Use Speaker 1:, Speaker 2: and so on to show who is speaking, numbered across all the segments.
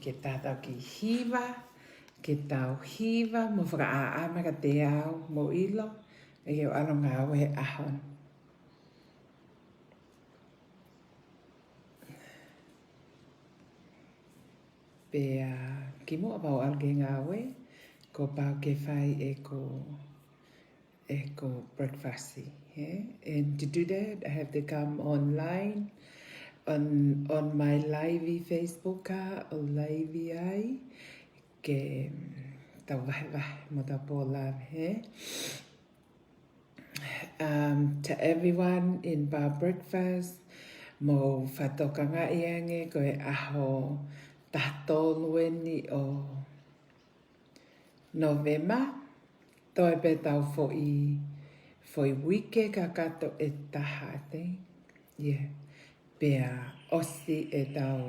Speaker 1: ke tātau ki hiwa, ke tau hiwa, mo whakaama ka te au, mo ilo, e o alonga au he ahon. Pea ki mo apau alge ngā we, ko pau ke whai eco breakfast. Yeah? And to do that, I have to come online on my live Facebook o live ai ke tau vahe mo tau pōla he. To everyone in Bar Breakfast, mo whatokanga iange ko e aho tahtolu ni o November. Toi pe tau foi wike ka kato e taha te. Yeah. Pea osi e tau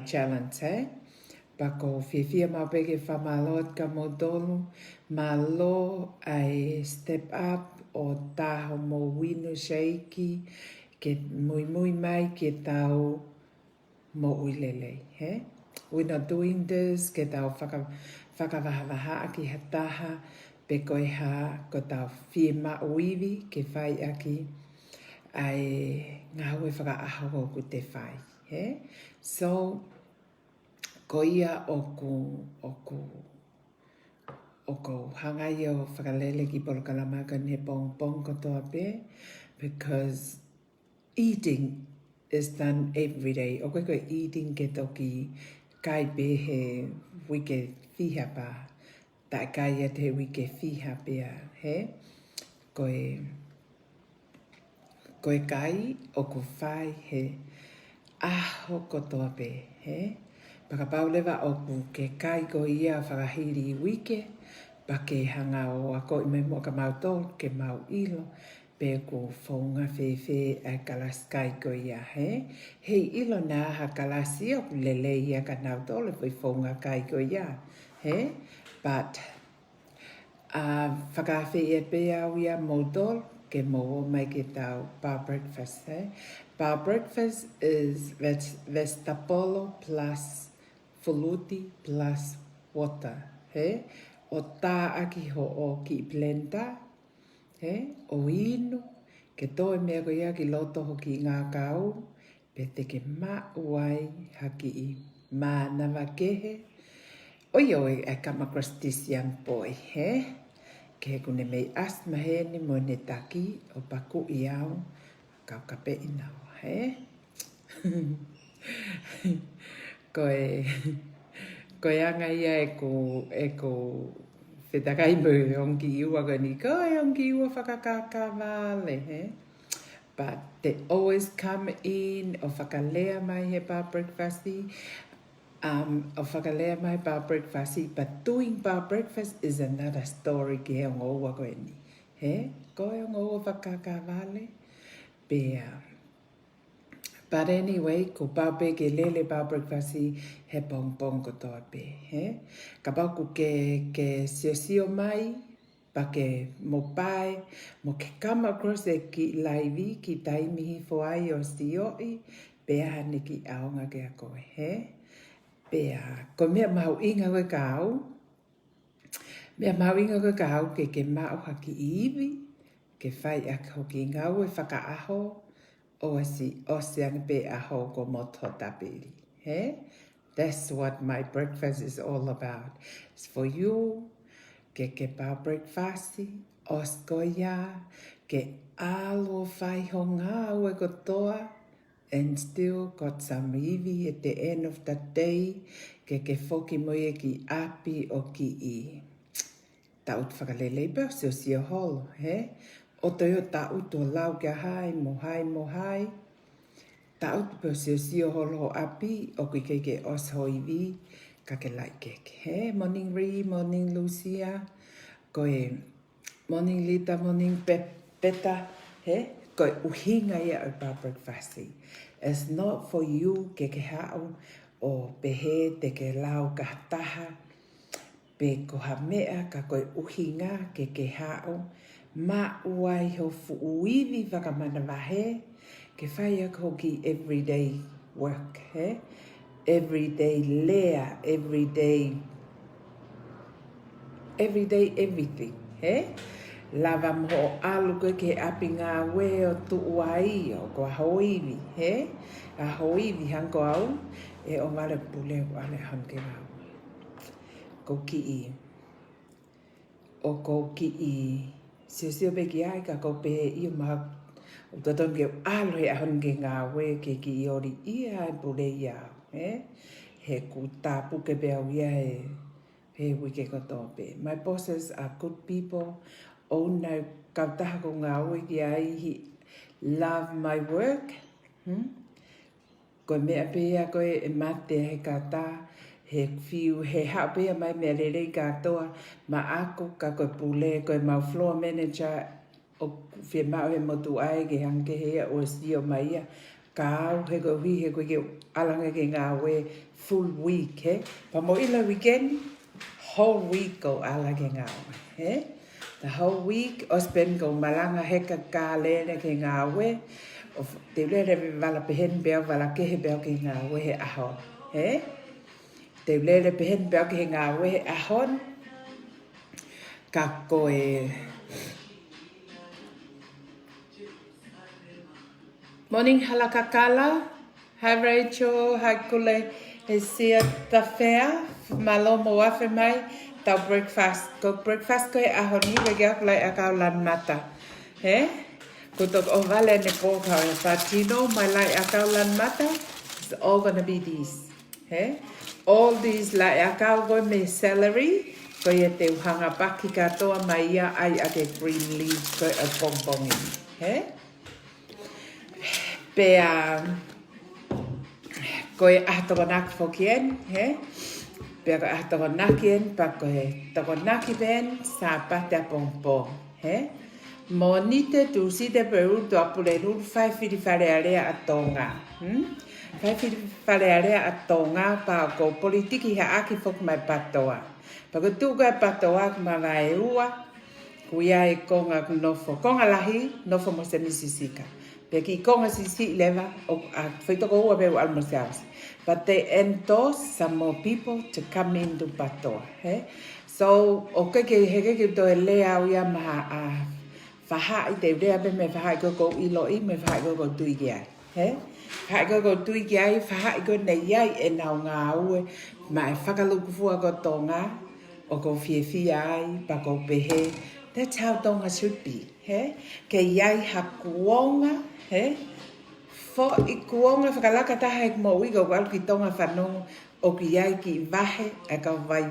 Speaker 1: challenge, eh? Pako whiwhia mau peke whamalot ka modolu, malo ai step up o taho mo wino shaiki, ke mui mai ke tau mo uilele, eh? We're not doing this, ke tau whakawahavaha aki hataha, pe koe ha ko tau whima uiwi ke whai aki, ai ngā hue whakaaho ku te whai, eh? So, ko ia oku hangai o whakalele ki polokalama ka ne pong ko toa pe, because eating is done every day. O koe eating ke toki kai pe he wike whiha pa, ta kai at he wike whiha pea, he? Koe kai o ku whai he aho kotoa pe, he? Pakapaulewa o ku ke kai ko ia whakahiri wike, pa ke hanga o ako i me mo ka mau tol, ke mau ilo, pe ku whaunga whewhe a kalas kai ko ia, he? Hei ilo nā ha kalasi o ku lele ia ka nau tol, e pui whaunga kai ko ia, he? But, whakawhi e pe au ia mo tol, ke mo mai ke tau bar breakfast, eh? Bar breakfast is vestapolo plus fuluti plus water, eh? O tā aki ho o ki blender, eh? O inu, ke toi mea ko ia ki loto ho ki ngā kau, pe te ke mauai haki i mānawa kehe. Oi, I come across this young boy, eh? Ke kune mei asma he ni mo ne taki o paku i au kau kape inawa, he? Koe anga ia e ko whetakai mo onki iua gani, koe onki iua whakakaka vale, he? But they always come in o whakalea mai he bar breakfasti, o whakalea mai bar breakfasti, but doing bar breakfast is another story ke he ngoua koe ni. He? Koe ngoua whakaka vale? Pea. But anyway, ko pape ke lele bar breakfasti he pong ko toa pe. He? Ka pauku ke sio mai, pa ke mo pai, mo ke come across e ki laivi ki taimihi foai o sioi, pea hane ki aonga ke a koe. He? Pea, ko mea mau inga koe ka au, mea mau inga koe ka au ke mau haki iwi, ke whai a hoki ngau e whakaaho, o se ang pe aho ko moto tapiri. He? That's what my breakfast is all about. It's for you, ke bar breakfasti, oskoia, ke alo whai ho ngā ue kotoa, and still got some iwi at the end of the day, ke whoki moe ki api o ki i. Taut whakalele peo sio holo, he? O toi o taut o lau kia hai, mo hai. Taut peo sio holo api, o kui ke os hoiwi, ka ke lai keke. He? Morning Ree, morning Lucia, koe morning Lita, morning Peta, he? Koe uhinga ia o bar breakfasti. It's not for you ke hao o pehe te ke lau ka taha, pe ko ha mea ka koe uhinga ke hao, ma uai ho fuuiwi whakamana wahe, ke whai ako ki everyday work, he? Everyday lea, everyday everything, he? Lava mo alu koe ke api ngā we o tu uai o ko hoivi, he? A hoivi hanko au, e o wale pule o ale hanke ngau. Ko ki I. O ko ki I. Sio beki ai ka ko pe I o maha. O taton ke alu he hanke ngā we ke ki I ori ia e pule ia, he? He ku tapu ke pe au ia he wike koto pe. My bosses are good people. O nau kautaha ko ngā ui ki ai he love my work. Koe mea pēia koe e mate he kata, he whiu, he hao pēia mai mea rerei katoa, ma ako ka koe pule, koe mau floor manager, o whia mau he motu ai ke hanke hea o sio mai ia, ka au he koe hui he koe ke alanga ke ngā we full week, he? Pa mo ila weekend, whole week ko ala ke ngā we, he? The whole week, o spend ko malanga heka ka lene ke ngā we, o te ulere wala pehen beo, wala kehe beo ke ngā we he ahon. He? Te ulere pehen beo ke ngā we he ahon, ka koe. Morning halakakala. Hi Rachel, hi kule. E sia ta whea, malo mo wafe mai. Tau breakfast. Ko breakfast ko e ahoni wege aku lai akau lan mata. He? Ko tok o vale ne kōkau e whatino mai lai akau lan mata. It's all gonna be these. He? All these lai akau ko me celery. Ko e te uhanga paki katoa mai ia ai ake green leaves ko e bongbongi. He? Pea ko e ahtokonak fokien. He? Pea ko ahtokonakien pa ko e tokonaki ben sa pata pompo. He? Mo nite tu site peru tu apule rul fai fili fale area atonga. Fai fili fale area atonga pa ko politiki ha aki fok mai patoa. Pa ko tu ka patoa ma vai ua ku ia e konga nofo. Konga lahi nofo mo se misisika. Pe ki konga sisi leva o feito ko ua pe almosaus. But they endorse some more people to come into patoa. He? So, o ke heke to e lea au ia maha a whahai te rea pe me whahai ko iloi me whahai ko tui ki ai. He? Whahai ko tui ki ai, whahai ko nei ai e nau ngā ue ma e whakaluku fua ko tonga o ko whiewhia ai pa ko pehe. That's how tonga should be. He? Ke iai hakuonga, he? Fo I kuonga whakalaka taha e mo ui ko walu ki tonga whanongo o ki iai ki vahe e kau vai,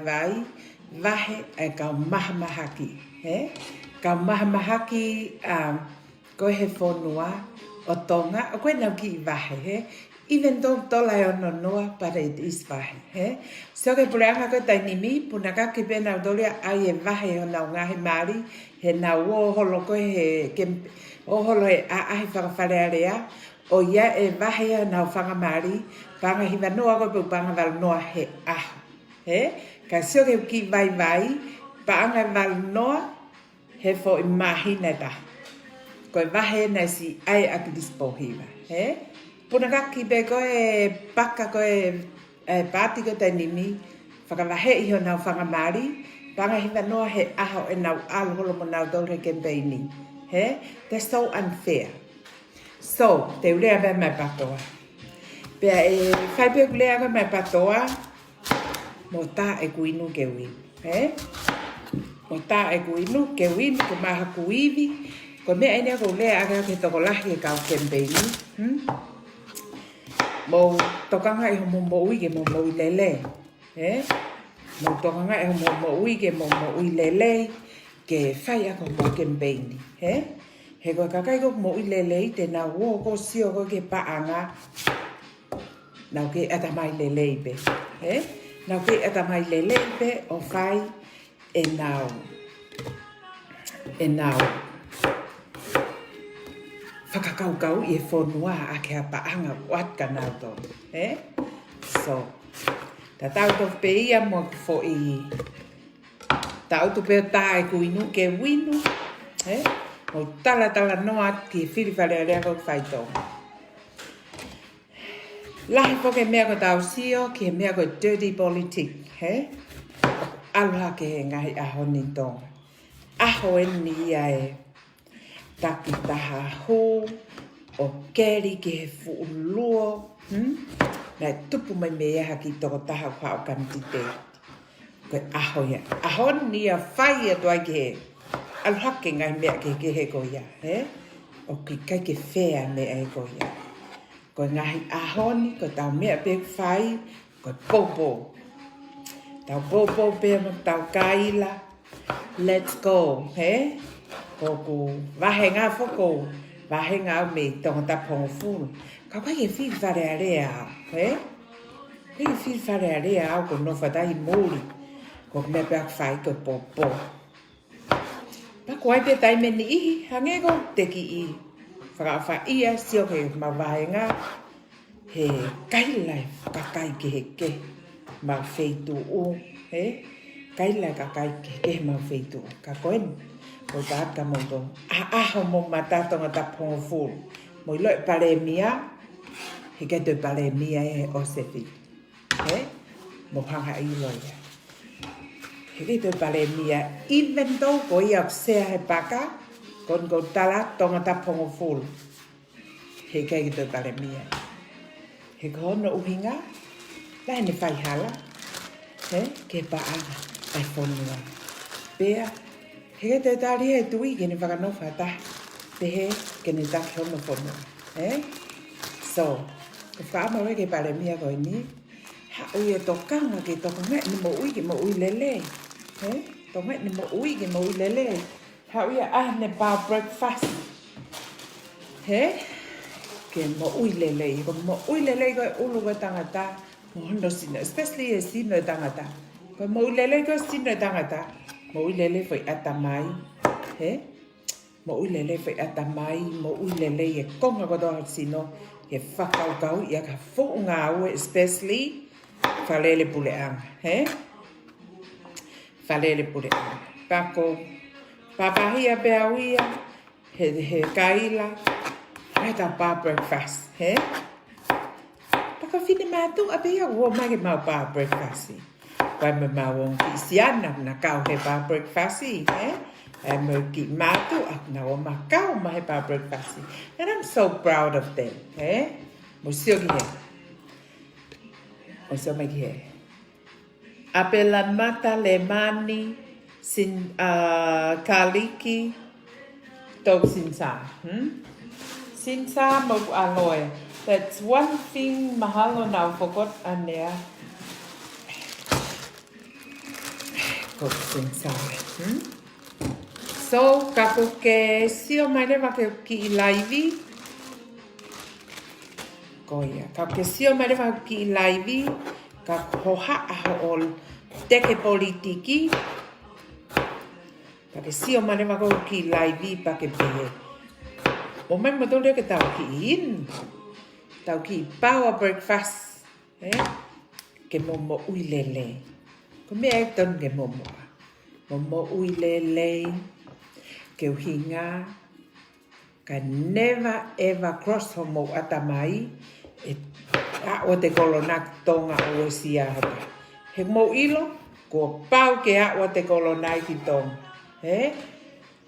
Speaker 1: vahe e kau mahamahaki. He? Kau mahamahaki koe he whonua o tonga, o koe nau ki vahe, he? Even though tola e ono noa, but it is vahe, he? So ke pureanga koe tainimi, punaka ki pena o dolia ai e vahe o nau ngahe Māori, he nau o holo koe he, o holo e ahe whakawhare area, o ia e wahea nau whanga Māori, panga hiwa noa ko pu panga wal noa he aho. He? Ka soke ki vai, panga wal noa he fo I mahina ta. Ko e wahe na si ai aki dispohiwa. He? Puna kaki pe ko e paka ko e pāti ko te nimi, whakawahe iho nau whanga Māori, panga hiwa noa he aho e nau alholo mo nau dore kempeini. He? That's so unfair. So, te ulea vai mai patoa. Pea e whaipe ulea vai mai patoa, mo tā e kuinu ke winu. He? Mo tā e kuinu ke winu, ko maha kuivi, ko mea ene ko ulea aga ke toko lahi e kau kempeini. Mo tokanga e homo mo ui ke mo ui lele. He? Mo tokanga e homo ui ke mo ui lele, ke whai ako mo kempeini. He? He koe kakai ko mo I lelei te nā uo ko sio ko ke paanga nau ke atamai lelei pe. He? Nau ke atamai lelei pe o whai e nau whakakaukau I e whonua a ke a paanga wat ka nau tō. He? So, ta tau tō pe ia mo fo I tau tō pe tā e kuinu ke winu. He? O tala noa ki whiriwhare rea kau whaitonga. Lahi po ke mea ko tau sio, ke mea ko dirty politic, he? Aloha ke he ngahi aho ni tonga. Aho e ni ia e taki taha hō, o keri ke he fuuluo, Nai tupu mai me eha ki toko taha wha o kamiti te. Koe aho ia. Aho ni a whai a toa ke he. Aloha ke ngai mea ke he ko ia, he? O ki kai ke whea mea e ko ia. Ko ngahi ahoni, ko tau mea pe whai, ko popo. Tau popo pe mo tau kaila. Let's go, he? Ko ku wahe ngā whoko, wahe ngā me tonga ta pongo fulu. Ka kai ke whii whare a rea au, he? Kai ke whii whare a rea au ko no whatahi mōri. Ko mea pe whai ko popo. Pako ai pe tai meni ihi, hange ko teki ihi. Whakawha ia sio ke mawaenga he kailai kakai ke he ke ma feitu o, he? Kailai kakai ke ke ma feitu o. Ka koen, ko tāka mo to. Aho mo matatonga ta pongo fulu. Mo ilo e pare mia, he kai te pare mia e o sefi. He? Mo hanga ilo ia. He kai te pare mia, even though ko ia sea he paka, kon ko tala tonga ta pongo fulu. He kai te pare mia. He kono uhinga, lai ne whai hala. He? Ke paanga, ai whonua. Pea, he kai te tari e tui ke ne whakanofa ta. Te he, ke ne taki hono whonua. He? So, ke whaamawe ke pare mia koe ni. Ha ui e tokanga ke toko ngai ni mo ui ke mo ui lele. He? Toko ngai ni mo ui ke mo ui lele. Ha ui e ne bar breakfast. He? Ke mo ui lele. Ko mo ui lele koe ulu koe tangata. Mo hono sino. Especially e sino tangata. Ko mo ui lele koe sino tangata. Mo ui lele foi atamai. He? Mo ui lele foi atamai. Mo ui lele e konga kodoha sino. He whakaukau i a ka whuunga au. Especially whalele pule anga. He? Whalele pule anga. Pako. Papahia pea uia. He kaila. Reta bar breakfast, he? Paka whine mātu a pia ua mai ke mau bar breakfast. Wai me mau on ki siana na kau he bar breakfast, he? E me ki mātu a na o ma kau ma he bar breakfast. And I'm so proud of them, he? Mo sio ki he. Mo sio mai ki he. Apelan mata le mani sin kaliki tau sin sa, Sinsa mo aloe. That's one thing mahalo now forgot anea. Ko sinsa. So kako ke sio mai le ke ki live. Ko ia. Kako ke sio mai le ki live. Ka hoha aho ol teke politiki. Ka ke sio mai le ki live pa ke pehe. O mai matole ke tau ki in. Tau ki power breakfast. Ke momo ui lele. Ko mea e ton ke momo. Momo ui lele. Ke uhinga. Ka never ever cross homo atamai. E a o te kolonak tonga o sia hata. He mo ilo. Ko pau ke a o te kolonai ki tonga.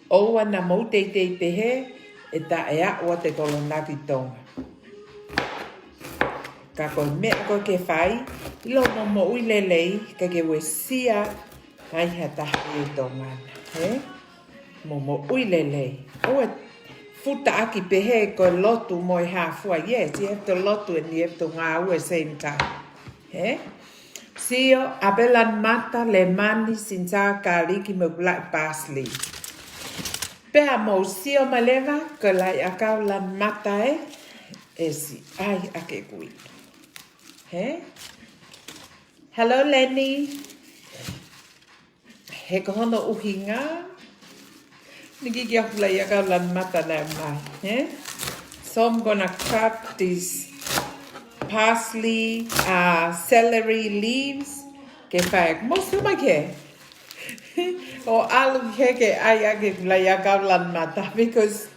Speaker 1: O wana mo te he. E ta e a o te kolonaki tonga. Ka koe mea koe ke whai, ilo mo ui lelei, ka ke we sia, hai hata e tonga. Mo ui lelei. O e futa aki pehe koe lotu mo e hafua. Yes, you have to lotu and you have to ngā ue same time. Sio, abelan mata le mani sinsa kaliki mo black parsley. Pea mo sio maleva, ko lai akau lan mata e si ai ake kui. Hello Lenny. He kohono uhinga. Niki kia lai akau lan mata na mai. So I'm gonna cut these parsley, celery leaves. Ke whaek, most of my care. O alu heke ai ake lai akau lan mata because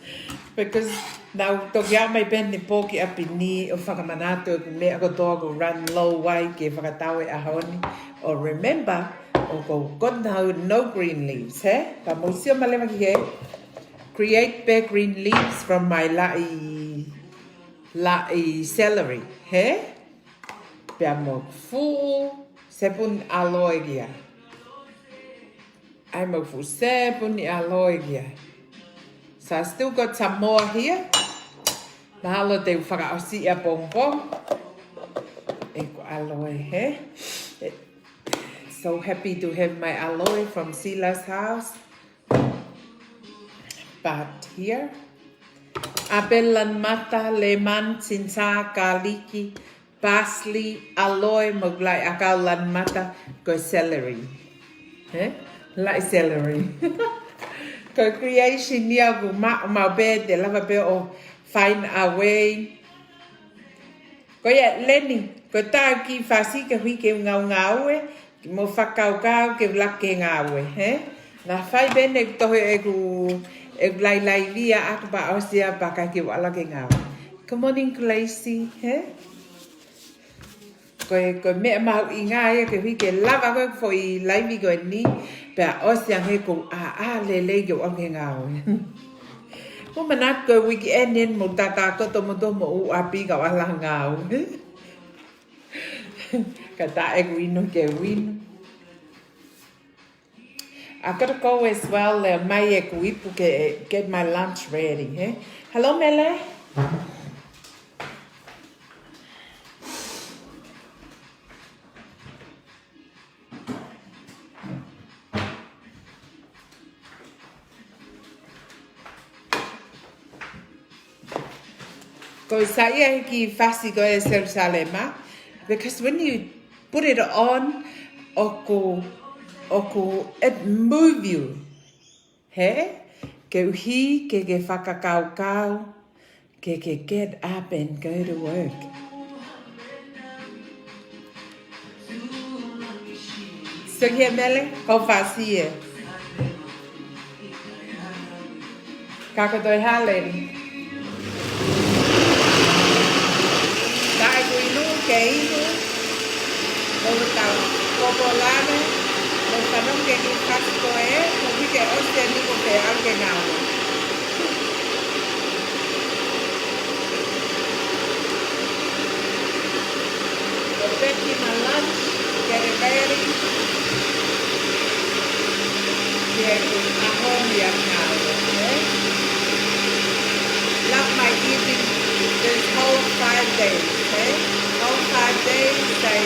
Speaker 1: Now, toki a mai pene pōki api ni o whakamanatu ku mea ko toa ko run low wai ke whakatau e ahoni. Or remember, o ko kotnau no green leaves, he? Ka moisio malewa ki he. Create bare green leaves from my lai celery, he? Pea mo fu sepun aloe gia. Ai mo fu sepun aloe gia. So I still got some more here. Mahalo te whakaosi a pongpong. E ko aloe, he? So happy to have my aloe from Sila's house. But here, abelan mata, lemon, sinsa, garlic, parsley, aloe, moglai akalan mata, go celery. Eh? Like celery. Go creation niya go ma be de lava be o find a way. Ko ya Lenny, ko ta ki fasi ke hui ke ngau e, mo whakau ke lake ngau e, he? Na whai bene tohe e lai lia aku ba ausia baka ke wala ke ngau. Good morning, Gracie, he? Ko mea mau I ngā e ke hui ke lava koe fo I laivi koe ni, pea ausia he ko le ke wala ke ngau e. Mo manat ko wiki enen mo tata koto mo to mo u api ka wala ngau. Kata e wino ke wino. I gotta go as well. Mai e kuipu ke get my lunch ready. Eh? Hello, Mele. Ko saya ki fasi ko e Jerusalem, because when you put it on, oko it move you, he? Ke uhi ke whakakau, ke get up and go to work. So here, Mele, ko fasi e. Kakotoi haleni. Dai ko inu ke inu, o tau popolane, o tanong ke ni kasko e, o hike oste ni ko te alke ngau. So peti my lunch, get it ready. Here ko ahon yang ngau, okay? Love my eating this whole 5 days, okay? Whole 5 days, I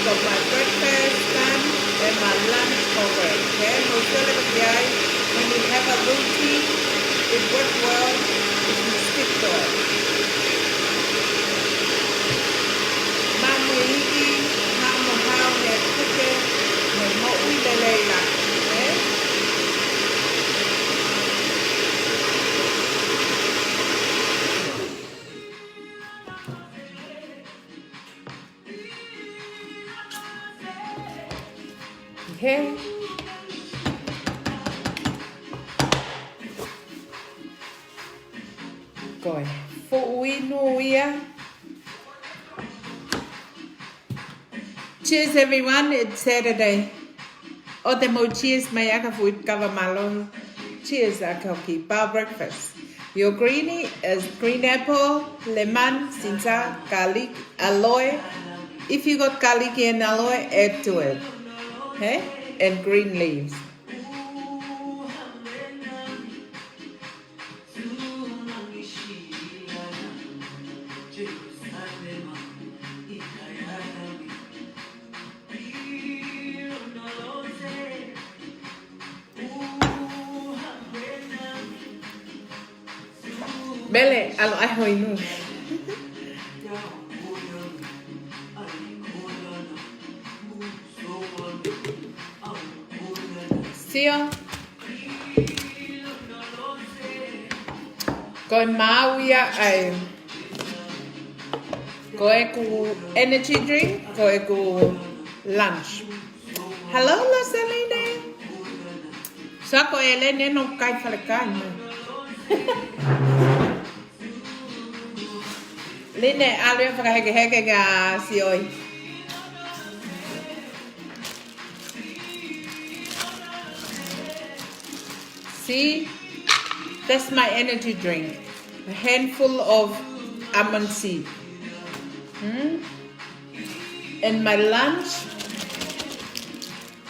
Speaker 1: got my breakfast done and my lunch over, okay? When you have a routine, it works well if you stick to it. Mamo hiki, mamo hao ne kuke, ne mo uilele la, okay? Okay. Rồi, phụ nuôi. Cheers everyone, it's Saturday. Otemo cheers may aka food cover malo. Cheers akoki bar breakfast. Your greenie is green apple, lemon, sinsa, garlic, aloe. If you got garlic and aloe, add to it. Okay? And green leaves. Bele, alo ai hoi nu. Sio. Koe mauia ai. Koe ku energy drink, koe ku lunch. Hello, Rosaline. Sa koe Elene no kai whalekai mo. Lene alwe whakaheke ngā si oi. See, that's my energy drink. A handful of almond seed. And my lunch,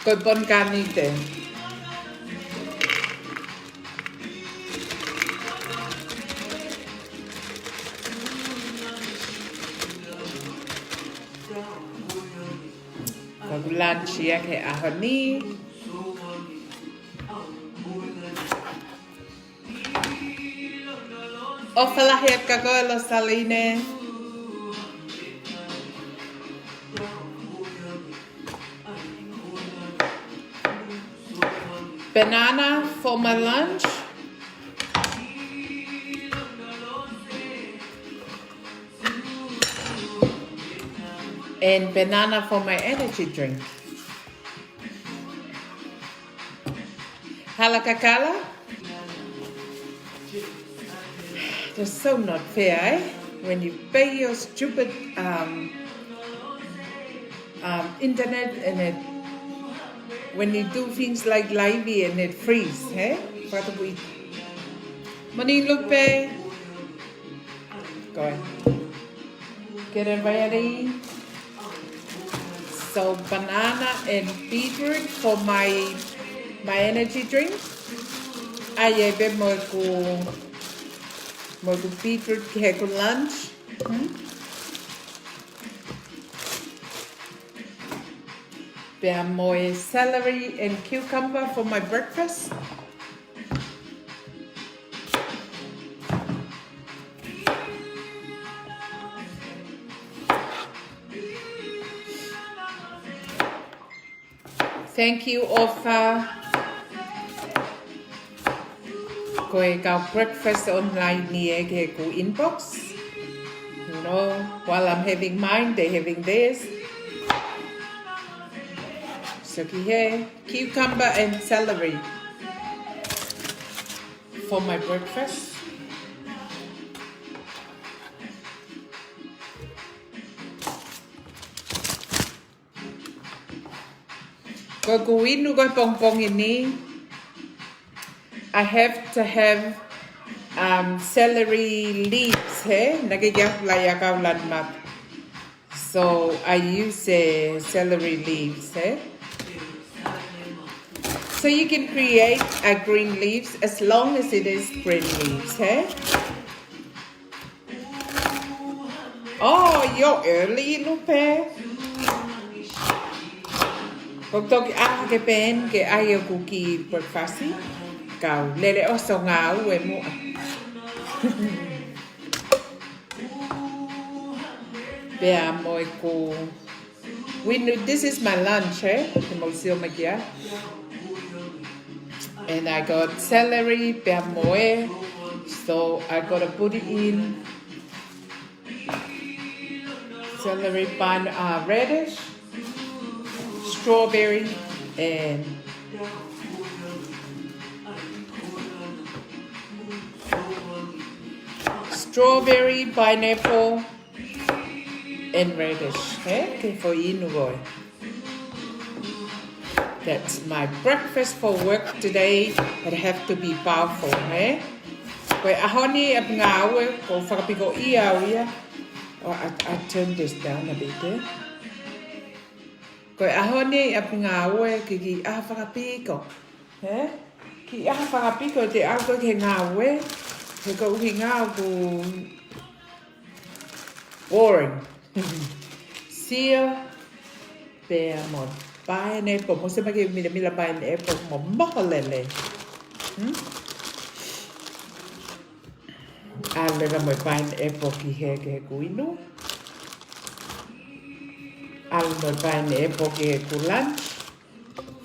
Speaker 1: koe bon kanite. Koe lunch ia ke ahoni. Ofalahi at kakoelo saline. Banana for my lunch. And banana for my energy drink. Halakakala. That's so not fair, eh? When you pay your stupid internet and it, when you do things like Livey and it freeze, eh? What do we? Money Lupe. Go ahead. Get it ready. So banana and beetroot for my energy drink. Ai be mo beetroot ke ko lunch. Be more celery and cucumber for my breakfast. Thank you, Ofa. Koe kau breakfast online ni ke ko inbox. You know, while I'm having mine, they're having theirs. So here, cucumber and celery for my breakfast. Ko kuinu ko pong ini. I have to have celery leaves, hey? So I use celery leaves, hey? So you can create green leaves as long as it is green leaves, hey? Oh, you're early, Lupe. Kung toki ke pen ke ayo cookie breakfast kau lele oso ngau e mo. Bea mo ko. This is my lunch, eh? And I got celery, bea moe. So I gotta put it in. Celery, radish, strawberry, and strawberry, pineapple, and radish. Okay, for inugoy. That's my breakfast for work today. It have to be powerful, eh? Koe ahoni ap ngawe ko whakapiko ia ia. Oh, I turn this down a bit, eh? Koe ahoni ap ngawe ki aha whakapiko. Eh? Ki aha whakapiko te ako ke ngawe. He ko uhi ngau ku boring. Sia bea mo pineapple. Mo se maki mila pineapple mo mahalele. Alera mo pineapple ki he ke kuinu. Al mo pineapple ki he ku lunch.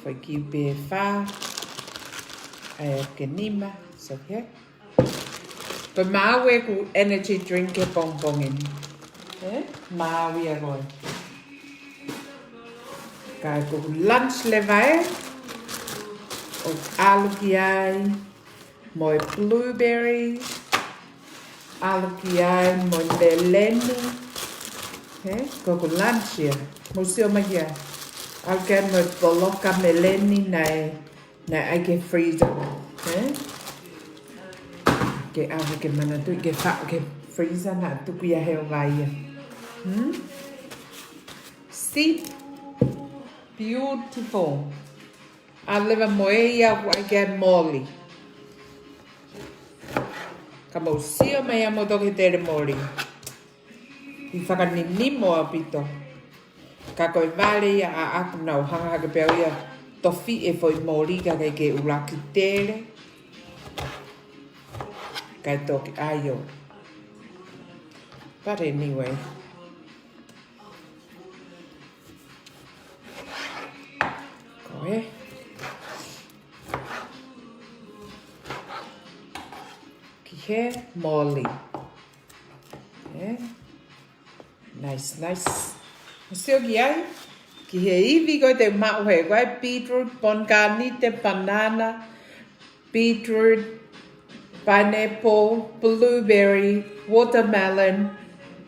Speaker 1: Foi ki be fa. Ke nima. So he. But mawe ku energy drink ke bongbongin. Eh? Mawe agoi. Kai ku lunch levai. O alu ki ai. Moi blueberry. Alukiai Mondeleni. Koko lanchia. Museo magia. Alkan mo toloka meleni na ake freezer. Ke awe ke manatu ke fa ke freezer na tuku ya heo vaia. See? Beautiful. I live a moeia again moli. Kamo sio mai amo toki tere moli. I whakanini mo apito. Ka koe vale ia a aku nau hanga ke peo ia tofi e foi moli ka ke uraki tere. Kai toki aio. But anyway. Koe. Ki he moli. Nice, nice. Sio ki ai. Ki he iwi koe te mau he koe beetroot, bonganite, banana, beetroot, pineapple, blueberry, watermelon,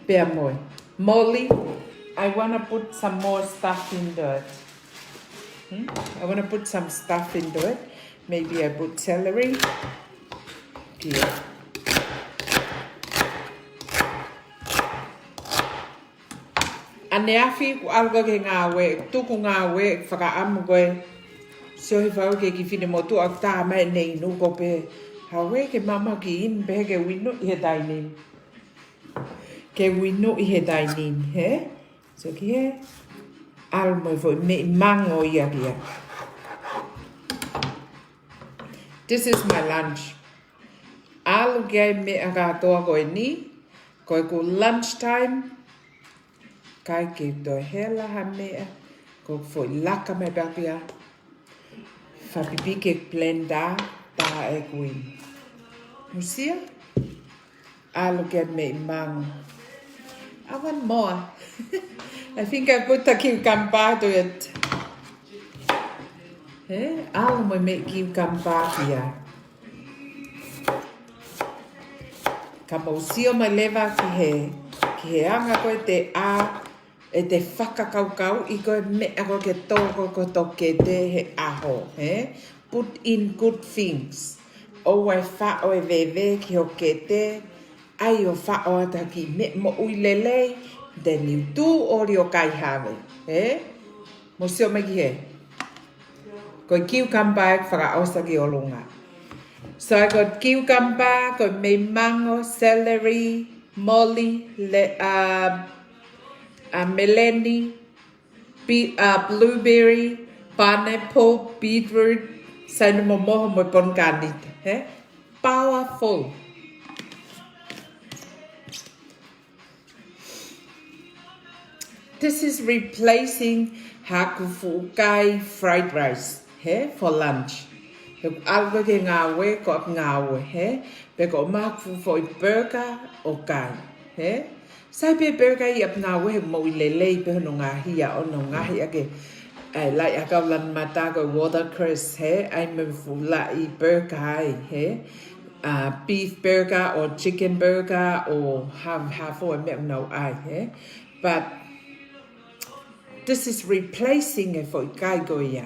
Speaker 1: bear moi. Moli. I want to put some more stuff into it. I want to put some stuff into it. Maybe I put celery. Here. Ane afi ku algo ke ngā we, tuku ngā we, whakaamu koe. Sio he whau ke ki whine motu au tā mai nei nu ko pe. Hawe ke mama ki in pe ke winu I he dainin. Ke winu I he dainin, he? So ki he, almo foi me mango ia kia. This is my lunch. Alu kia me a katoa koe ni. Koe ku lunchtime. Kai ke toi hela ha mea. Ko foi laka me papia. Whapipi ke blenda taha e kuin. Musia? Alu ke me mango. I want more. I think I put the cucumber to it. Alu mo me cucumber kia. Ka mausio ma lewa ki he anga koe te a e te whakakaukau I koe mea koe ke tōko ko toke te he aho. Put in good things. O e whao e vewe ki ho ke te ai o whao ata ki me mo ui lelei then you do ori o kai hawe. Mo sio mai ki he. Koe cucumber whakaosa ki o lunga. So I got cucumber, got me mango, celery, moli, meleni, blueberry, pineapple, beetroot, saino momoho mo bonganite. Powerful. This is replacing hakufukai fried rice for lunch. Algo ke ngā we ko ngā we pe ko maku foi burger o kai sai pe burger I ap ngā we mo I lelei pe no ngā hia o no ngā hia ke ai lai a ka lan mata ko watercress ai me fu la I burger beef burger or chicken burger or half or me no ai but this is replacing it for kai go ya.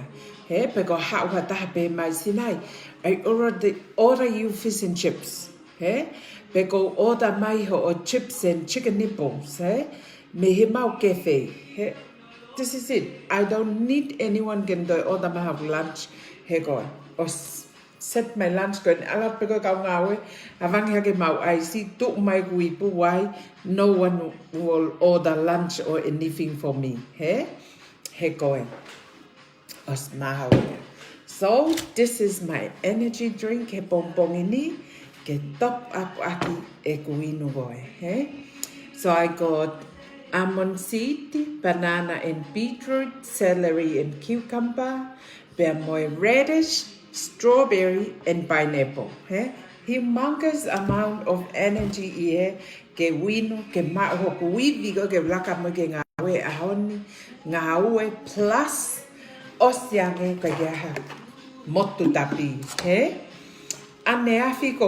Speaker 1: Pe ko hau ha taha pe mai sinai. I already order you fish and chips. Pe ko order mai ho o chips and chicken nipples. Me he mau kefe. This is it. I don't need anyone can do order my have lunch. He go. O set my lunch go. Ala pe ko kau ngawe. Avang ha ke mau ai si tu mai kui pu wai. No one will order lunch or anything for me. He go. So this is my energy drink he bonbon ini ke top aku aki e kuino boy. So I got almond seed, banana and beetroot, celery and cucumber, bear moi radish, strawberry and pineapple. Humongous amount of energy here ke wino ke maho kuivi ke laka mo ke ngawe ahoni ngawe plus Osiange kaya motu tapi ane afi ko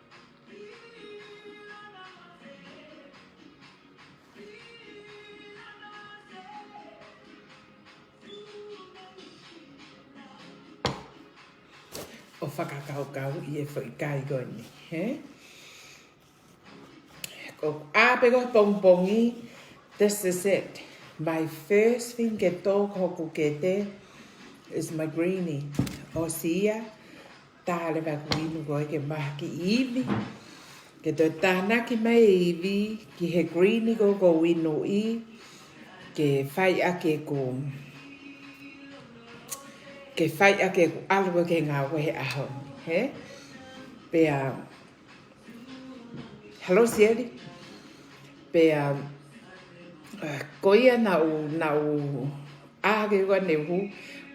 Speaker 1: whakakaukau I fo I kai goni. He? Ko apego pongpongi, this is it. My first thing ke tō hoku ke te is my greenie. O sia, tāle wakuinu koe ke maha ki iwi. Ke tō tāna ki mai iwi, ki he greenie ko wino I, ke whai ake ko... ke whai ake ko alua ke ngā wehe aho. He? Pea... Hello, Siri. Pea... koia nau ake koa nehu.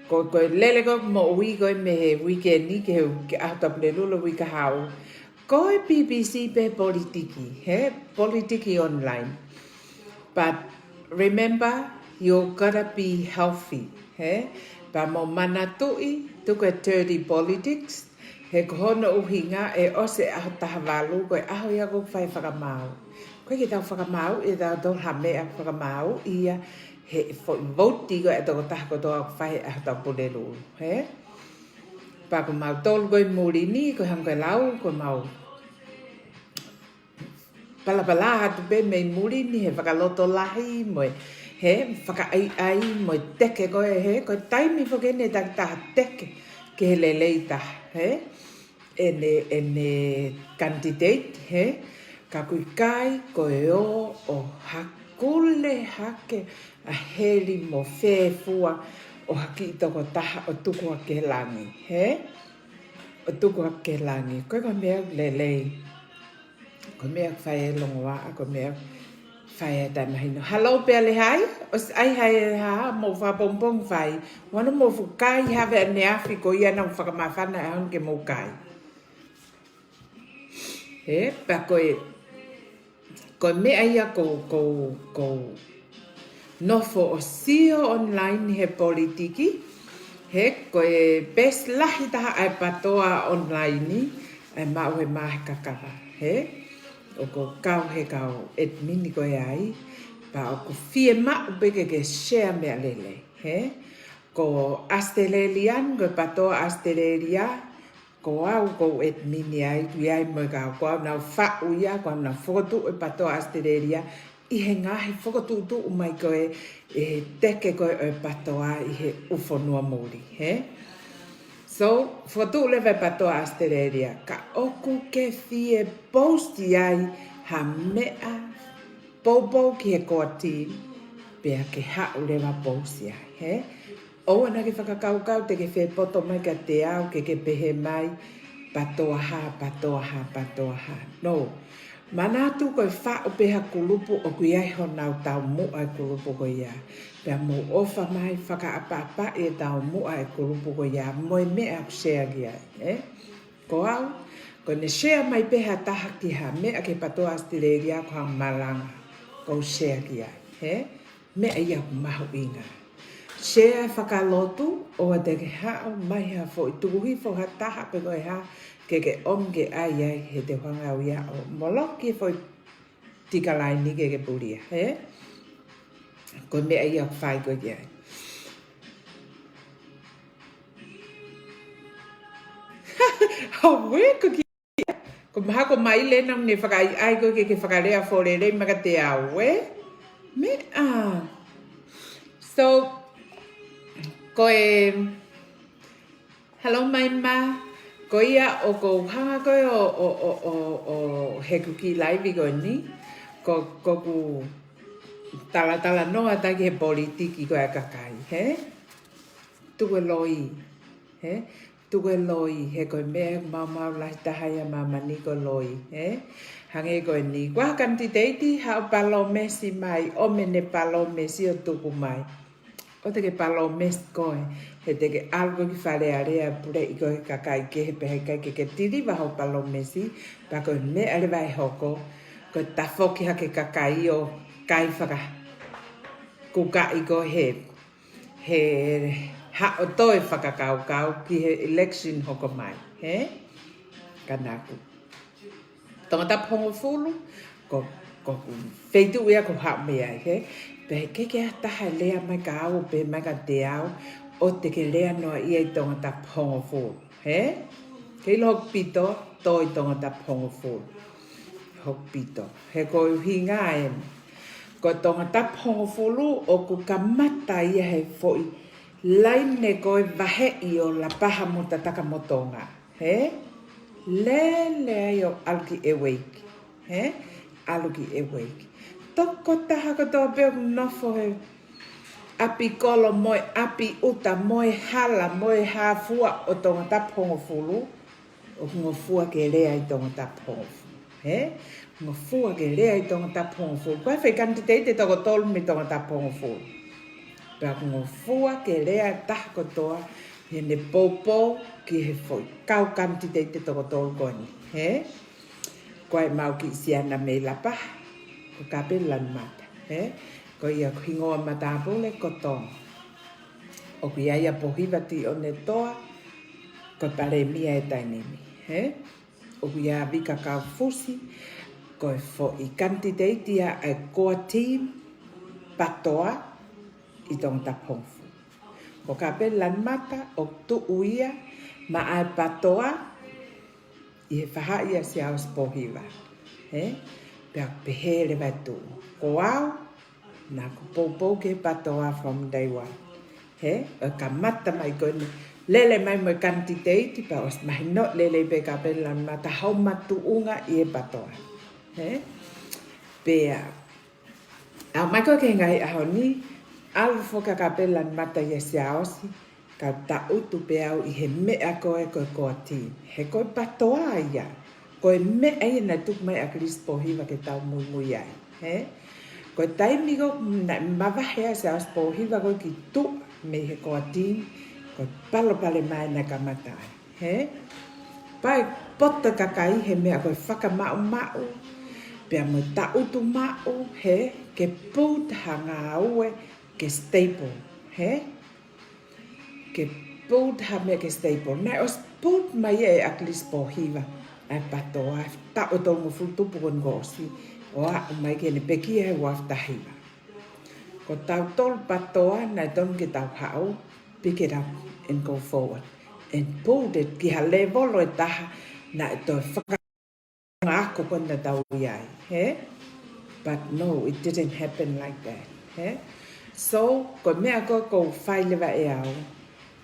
Speaker 1: Ko lele ko mo ui koe me he weekendi ke ahotapule lula wika hau. Koe BBC pe politiki. He? Politiki online. But remember, you're gotta be healthy. He? Pa mo mana tui, tuku dirty politics. He kohona uhinga e ose aho tahawalu koe aho ia ko whai whakamau. Koe ki tau whakamau e tau tau hamea whakamau ia he voti koe e toko taha ko toa whai aho tau pulelu. He? Pa ko mau tolu koe murini, koe hang koe lau, koe mau palapala hatu pe mei murini he whakaloto lahi moe. He? Whakaai moe teke koe he, koe taimi whakene tak taha teke ke he lelei taha. He? Ene candidate, he? Ka kui kai koe o hakule hake a heli mo whewhua o haki I toko taha o tuku hake langi. He? O tuku hake langi. Koe koe mea lelei. Koe mea whae longoa, koe mea whae tai mahino. Hello, pea le hai? O ai hai ha mo whapompong whai. Wana mo whukai hawe ane awhi ko ia nang whakamawhana e hon ke mo kai. He? Pa koe mea ia ko nofo o sio online he politiki. He? Koe best lahi taha ai patoa online ai mau he mahe kakara. He? O ko kau he kau et mini koe ai. Pa o ko fie mau beke ke share mea lele. He? Ko Australian, ko patoa Australia. Ko au ko et mini ai, kui ai mo kau ko na whau ia, ko na whokotu e patoa Australia. I he ngahi whokotu tu mai koe e teke koe e patoa I he ufonua muri. He? So, whokotu lewe patoa Australia. Ka oku ke fie posti ai ha mea popo ki he koa team. Pea ke hau lewa posti ai. He? O ana ke whakakaukau te ke whe poto mai ka te au ke pehe mai patoa ha. No. Mana tu koe whao peha kulupu o kui ai honau tau mua e kulupu ko ia. Pea mo ofa mai whakaapa e tau mua e kulupu ko ia. Moe mea share ki ai. Eh? Ko au, ko ne share mai peha taha ki ha mea ke patoa Australia ko hang malanga. Ko share ki ai. Eh? Mea ia mahu inga. Share whakalotu o a te ke hao mai ha fo I tukuhi fo ha taha pe koe ha ke omge ai ai he te whangau ia o moloki fo tika laini ke puria. He? Ko mea ia whai koe ki ai. Ho we ko ki ko maha ko mai le nam ne whakai ai koe ke whakarea fo re rei maka te au we. Mea. So, koe, hello mai ma, ko ia o ko hanga koe o he kuki live koe ni, ko ku tala noa taki he politiki koe a kakai, he? Tuwe loi, he? Tuwe loi, he koe mea mau lai tahai a mamani ko loi, he? Hange koe ni, kwa kanti teiti hao palo mesi mai, o mene palo mesi o tuku mai. O te ke palo mes koe, he te ke algo ki whare area pure I koe kakai ke he pehe kai ke tiri waho palo mesi, pa koe me ale vai hoko, koe tafo ki hake kakai o kai whaka kukai ko he hao toi whakakaukau ki he election hoko mai, he? Kanaku. Tongata pongo fulu, ko feitu ia ko hao mea, he? Pe ke taha lea mai ka au pe mai ka te au o te ke lea noa ia I tonga ta pongo fō. He? Kei lo pito toi tonga ta pongo fu. Hok pito. He ko hinga e. Ko tonga ta pongo fu o ku kamata ia he foi. Laine ko vahe I o la paha mo tataka motonga. He? Le yo alki e weiki. He? Aluki e weiki. Toko taha ko toa peo nofo he. Api kolo moe, api uta, moe hala, moe hafua o tonga ta pongo fulu. O kungo fua ke rea I tonga ta pongo fulu. He? Kungo fua ke rea I tonga ta pongo fulu. Koe whai kantitei te toko tolu me tonga ta pongo fulu. Pea kungo fua ke rea taha kotoa. He ne popo ki he foi. Kau kantitei te toko tolu koni. He? Koe mau ki siana me lapa. Ko kape lan mata. He? Ko ia hingoa matapule kotonga. O ki aia pohiva ti o ne toa. Ko pare mia e tainimi. He? O ki a vika kau fusi. Ko e fo I kantitei tia e koa team patoa I tong tapongfu. Ko kape lan mata o tu uia ma ai patoa I he whaha ia si au spohiva. He? Pea pehere vai tu. Ko au, na ko poupou ke patoa from day one. He? O ka mata mai koni. Lele mai mo kantitei ti pa os mai no lele pe kape lan mata hau matu unga I e patoa. He? Pea. Au mai ko ke ngai aho ni. Alu foka kapelan mata ia si aosi. Ka ta utu pe au I he mea koe koa ti. He koe patoa ia. Koe mea ia na tuk mai a Krispo hiva ke tau mui ai. He? Koe taimigo na mawahea si aos po hiva koe ki tu me he koa ti. Koe palo pale mai na ka matai. He? Pai pota kakai he mea koe whaka mau. Pea mo ta utu mau. He? Ke put hanga aue. Ke staple, he? Ke put ha me ke staple. Na os put mai e aklis po hiva. Ai patoa, ta o tongo fultupu kon gosi. Oa mai ke ne peki e wafta hiva. Ko tau tol patoa na ton ke tau hao. Pick it up and go forward. And pull it ki ha levolo e taha na to whakangako kon na tau iai. He? But no, it didn't happen like that. He? So, ko mea ko whailewa e au.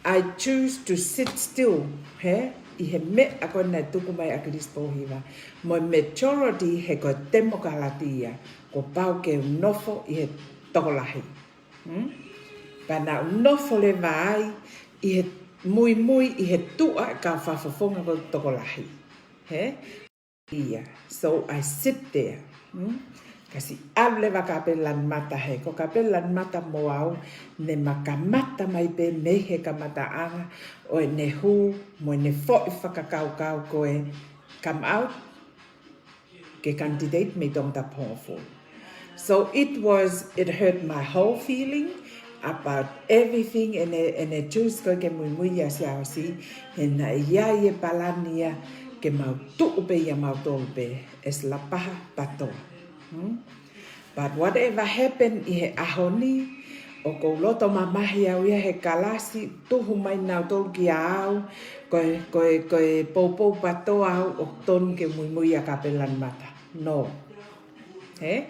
Speaker 1: I choose to sit still, he? I he mea ko na tuku mai a Krispo hiva. Mo majority he ko demokalatia. Ko pau ke nofo I he tokolahi. Pa na nofo le vai I he mui I he tua ka whafafonga ko tokolahi. He? Yeah. So, I sit there. Kasi able wa kapelan mata he. Ko kapelan mata mo au. Ne makamata mai pe mehe ka mata anga. O ne hu. Mo ne fo whakakau koe. Come out. Ke candidate me tong ta powerful. So it hurt my whole feeling about everything. And a choose ko ke mui ya siao si. He na ia ye palania. Ke mau tuupe ya mau tolpe. Es la paha patoa. But whatever happened I he ahoni o ko loto mamahi au ia he kalasi tuhu mai nau tolu ki au koe poupou patoa au o tonu ke mui a kapelan mata. No. He?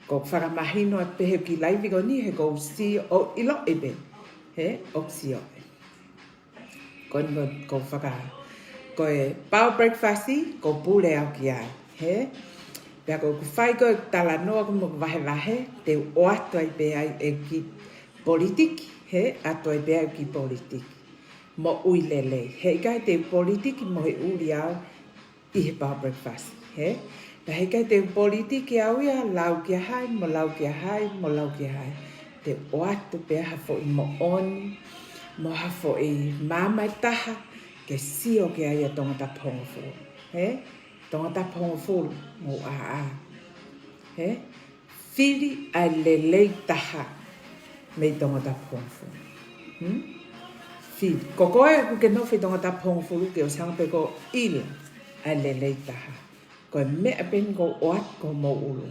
Speaker 1: Ko whakamahino at pehe ki laivi ko ni he ko si o ilo ebe. He? O si o e. Ko koe pau breakfasti ko pule au ki ai. He? Pea ko whai ko tala noa ko mo vahe te o ato ai pe ai e ki politiki, he ato ai pe ai ki politiki. Mo ui lele. He kai te politiki mo he uri au I he pau breakfast. He? Pea he kai te politiki au ia lau kia hai, mo lau kia hai, mo lau kia hai. Te o ato pe hafo I mo oni, mo hafo I mamai taha, ke sio ke ai a tongata pongo. He? Tongata pongo mo a. He? Fili ai lelei taha me tongata pongo. Fili. Kokoe ku ke nofi tongata pongo ke o sanga pe ko ila ai lelei taha. Ko mea pen ko oat ko mo ulu.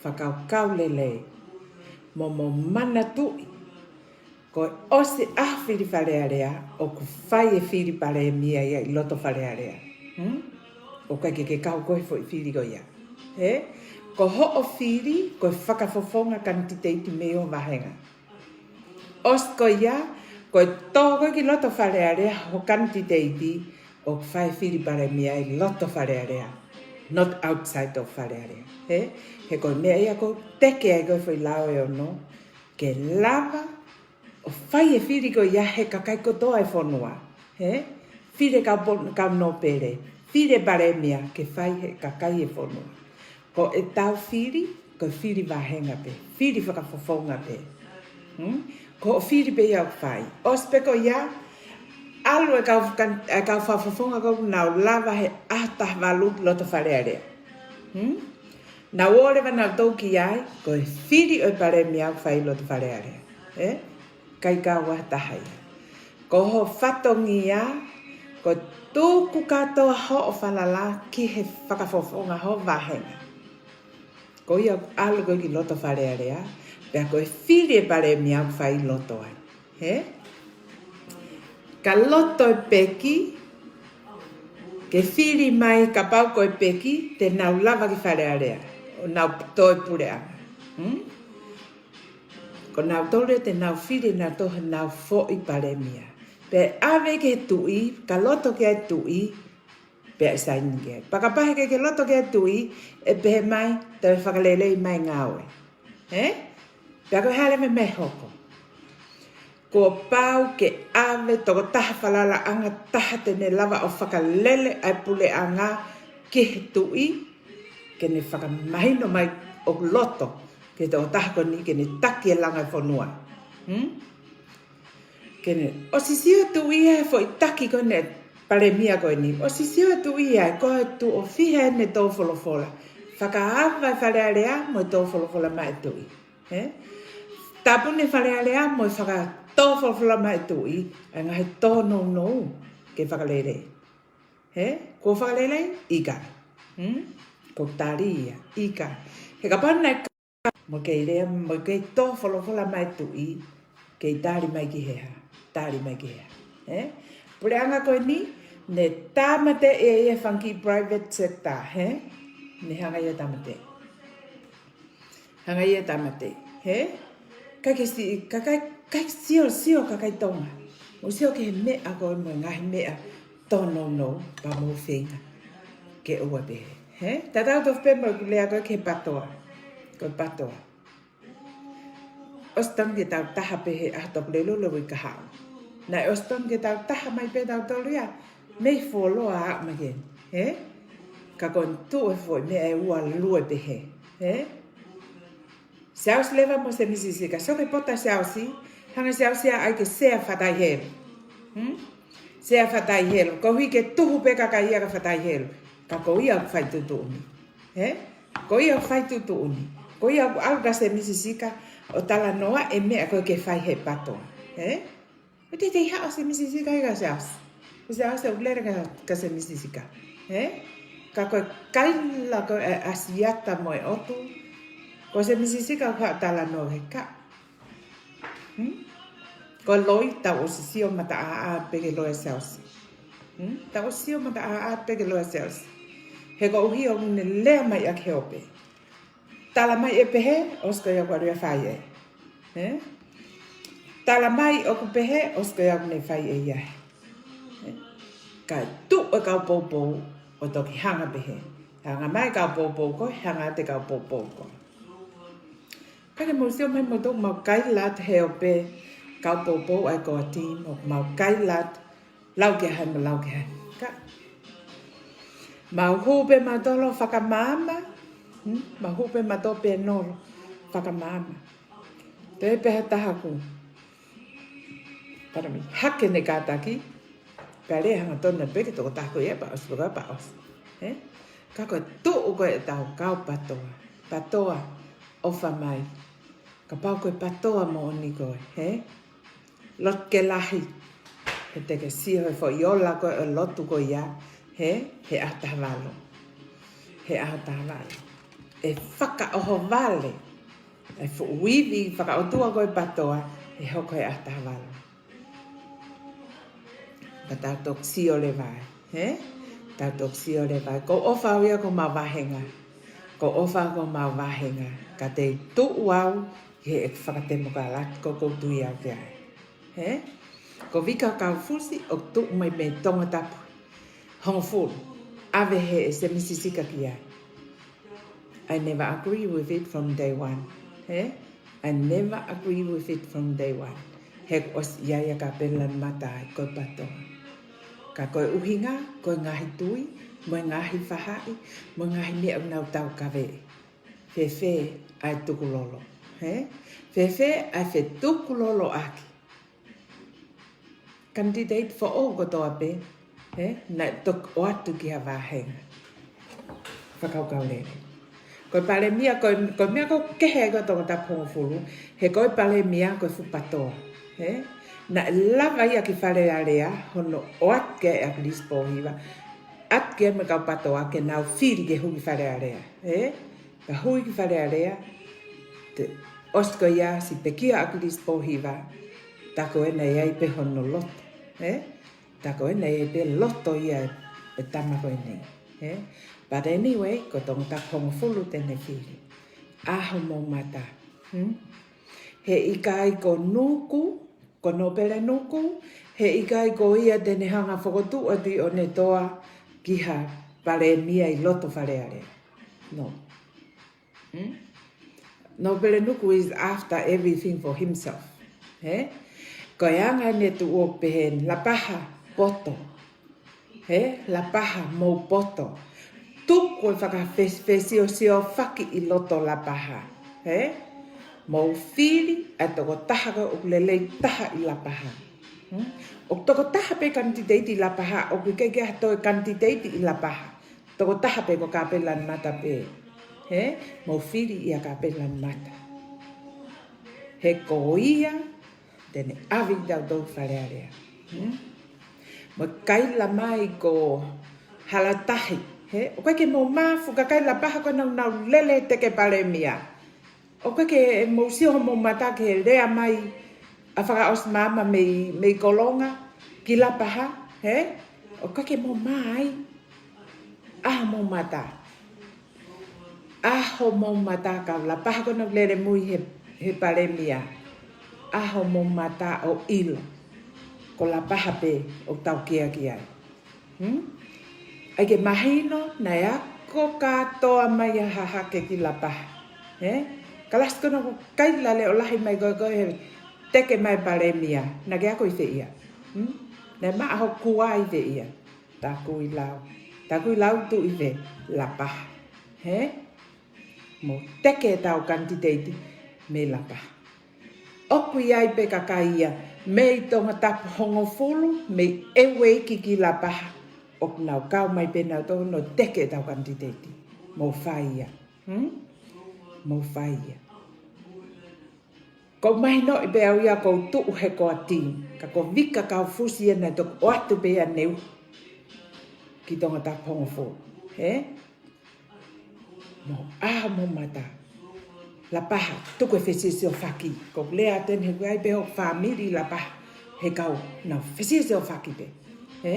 Speaker 1: Whakau kau lelei. Mo mana tui. Ko ose fili whalearea o ku whai e fili pare mia I loto whalearea. O kai ke kau koe fo I whiri ko ia. He? Ko ho o whiri, ko whakafofonga kantiteiti me o wahenga. Os ko ia, ko tōko ki loto wharearea ho kantiteiti o whai whiri bare mea I loto wharearea. Not outside of wharearea. He? He ko mea ia ko teke ai koe fo I lao e ono. Ke lava o whai e whiri ko ia he kakai kotoa e whanua. He? Whire kau no pere. Whire bare mea ke whai he kakai e whanua. Ko e tau whiri, ko whiri wahenga pe. Whiri whakafofonga pe. Ko o whiri pe iau whai. Os pe ko ia, alu e kau whafofonga ko nau lava he ata walu loto wharearea. Nau orewa nau tauki ai, ko e whiri o bare mea whai loto wharearea. Kai kaua tahai. Ko ho whatongi ia, ko tūku katoa ho o whalala ki he whakafofonga ho wahenga. Ko ia alu ko ki loto wharearea, pia ko e whiri e bare mea whai loto ai. He? Ka loto e peki, ke whiri mai ka pau ko e peki, te nau lava ki wharearea, o nau toi pureanga. Ko nau tole te nau whiri nau toha nau fo I bare mea. Pe ave ke tui, ka loto ke tui, pe e saini ke. Pakapahe ke loto ke tui, e pehe mai, te whakalelei mai ngawe. Pe ako hale me hoko. Ko pau ke ave toko taha whalala anga taha tene lava o whakalele ai pule anga ke he tui, ke ne whakamahino mai o loto, ke toko taha koni ke ne taki e langa whanua. Kene, o sisio tu ia fo I taki kone pare mia koe ni. O sisio tu ia koe tu o fihe ne tō wholofola. Whakaawa wharearea mo tō wholofola mai tui. Tapune wharearea mo whaka tō wholofola mai tui. A ngahe tō no ke whakalere. Ko whakalere? Ika. Ko tari ia. Ika. He ka pana mo kei rea mo kei tō wholofola mai tui. Kei tari mai ki heha. Tari mai ki hea. Pure anga koe ni, ne tāmate e whanki private sector. Ne hanga ia tāmate. Hanga ia tāmate. Kai sio kakai tonga. O sio ke he mea koe mo ngahi mea tono no pa mo whenga. Ke ua pehe. Tatau tof pe mo lea koe ke patoa. Koe patoa. Ostam ke tau taha pehe ahatop lelo lo wika hao. Na ostam ke tau taha mai pe tau toria, mei wholoa a maken. Ka kon tu e foi me e ua lue pehe. Seaus leva mo se misisika. So ke pota seausi, hanga seausi ai ke sea whatai helu. Sea whatai helu. Ko hui ke tuhu pe kaka ia ka whatai helu. Ka ko ia whai tutu uni. Ko ia whai tutu uni. Ko ia au ka se misisika, o tala noa e mea koe ke whai he patoa. O te hao se misisika i ka seaus. O seaus e ulera ka se misisika. Ka koe kaila koe asiata mo e otu. Ko se misisika o tala noa he ka. Ko loi tau o se sio mata a peke loa seaus. Tau o sio mata a peke loa seaus. He ko uhi o mune lea mai ak heope. Tala mai e pehe, osko ia kua ria whai e. Tala mai o ku pehe, osko ia kune whai e ia. Ka tu o kau poupou o toki hanga pehe. Hanga mai kau poupou koe, hanga te kau poupou koe. Kare mo sio mai mo tō mau kai lat heo pe kau poupou ai koa tim, o mau kai lat lau ke hai ma lau ke hai. Ka. Mau hupe ma tolo whakamama, ma hupe ma tope e nolo, whakamama. Te e peha taha ku. Parami, hake ne kātaki, pere hanga tona peke toko tako e pa os, loka pa os. Kako tu o koe e tau kau patoa, patoa ofa mai. Ka pau koe patoa mo oni koe, lot ke lahi. He te ke siho e fo iola koe o lotu koe ia, he atahawalo. He atahawalo. E whaka oho vale. E fu uiwi whaka otua koe patoa, e hoko e atahawalo. Ka tātou sio le vai. Tātou si o le vai. Ko ofa uia ko mawahenga. Ko ofa ko mawahenga. Ka te tuu au, he e whakatemo ka lati ko koutu i au te ai. He? Ko vika kau fusi o tuu mai me tonga tapu. Hongo fulu. Ave he e se misisika ki ai. I never agree with it from day one. He? I never agree with it from day one. He os iaia ka pelan mata ai koe patoa. Ka koe uhinga, koe ngahi tui, moe ngahi whahai, moe ngahi ni au nau tau ka vei. Whewhe ai tukulolo. He? Whewhe ai whe tukulolo aki. Candidate for all kotoa pe. He? Nai tok o atu ki ha wahenga. Whakaukau lere. Koe pale mia, koe mea ko kehe ko tonga ta pongo fulu, he koe pale mia koe fupatoa. He? Na lava ia ki whare area, hono o atke e ak lispo hiwa. Atke me kau patoa ke nau whiri ke hui whare area. He? Ka hui ki whare area, te osko ia si pekia ak lispo hiwa, tako e nei ai pe hono loto. He? Tako e nei ai pe loto ia e tamako e nei. He? But anyway, ko tonga ta pongo fulu tene whiri. Aho mo mata. He ikai ko nuku, ko nopele nuku, he ikai ko ia tene hanga whakotu ati o ne toa ki ha pare mia i loto whare are. No. Nopele nuku is after everything for himself. He? Ko anga ne tu o pehen, la paha poto. He? La paha mo poto. Tuku e whakawhesio sio whaki i loto la paha. He? Mau whiri a toko taha ka o lelei taha i la paha. O toko taha pe kantiteiti i la paha, o ki keke hatoi kantiteiti i la paha. Toko taha pe ko kapelan mata pe. He? Mau whiri i a kapelan mata. He ko ia, tene awi tau tau wharearea. Ma kaila mai ko halatahi. He, o koe ke mō māfu ka kai la paha koe nau lele te ke pare mia. O koe ke mō siho mō mata ke rea mai a whaka os mama mei kolonga ki la paha. He? O koe ke mō mai. Aho mō mata. Aho mō mata ka la paha koe nau lele mui he pare mia. Aho mō mata o ilo. Ko la paha pe o tau kia ki ai. Ai ke mahino na ako katoa mai a hahake ki la paha. Kalas kono ko kaila le o lahi mai goe goe teke mai pare mia. Na ke ako i te ia. Na maa ho kua i te ia. Taku i lau. Taku i lau tu i te la paha. Mo teke tau kantiteiti me la paha. Oku i ai pe kakaia me i tonga tapu hongo fulu me ewe ki la paha. O nau kau mai pena tō no teke tau kantiteiti. Mo whaia. Mo whaia. Ko mai no i bea uia kou tuu he ko ati. Ka ko vika kau fusi ena tok o atu bea neu. Ki tonga ta pongo fō. He? Mo aha mo mata. La paha. Tuku e whesisi o whaki. Ko lea ten he kuai pe ho whamiri la paha. He kau. Nau whesisi o whaki pe. He?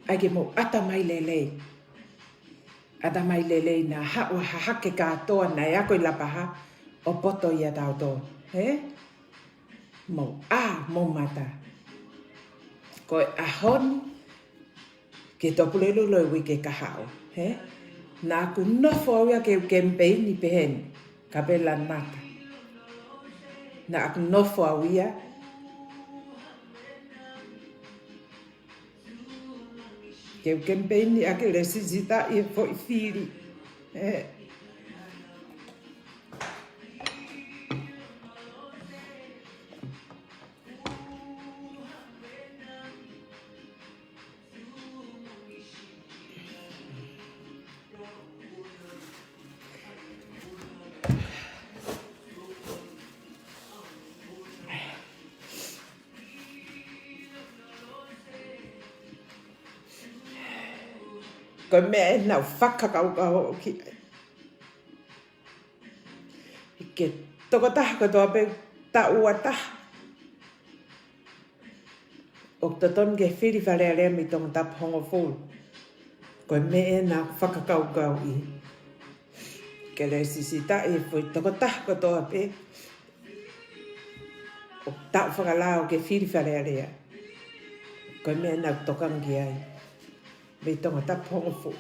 Speaker 1: Ai ke mo ata mai lelei. Ata mai lelei na haua hahake katoa na ako i la paha. O poto ia tau tō. He? Mo mo mata. Ko ahoni. Ke topulelo loi wike kahao. He? Na aku nofo awia ke kempei ni pehen. Kapelan mata. Na aku nofo awia. Ke kempei ni ake le sisita i fo i whiri. Ko mea e nau whakakaukau ki. Ke toko taha katoa pe ta ua taha. O taton ke whiri whare alea mi tonga tapu hongo fulu. Koe me e nā whakakaukau I. Ke rei sisita e fwoi toko taha kotoa pe. O tau whakalao ke whiri wharea rea. Koe me e nā tokangi ai. Me tonga ta pongo fu.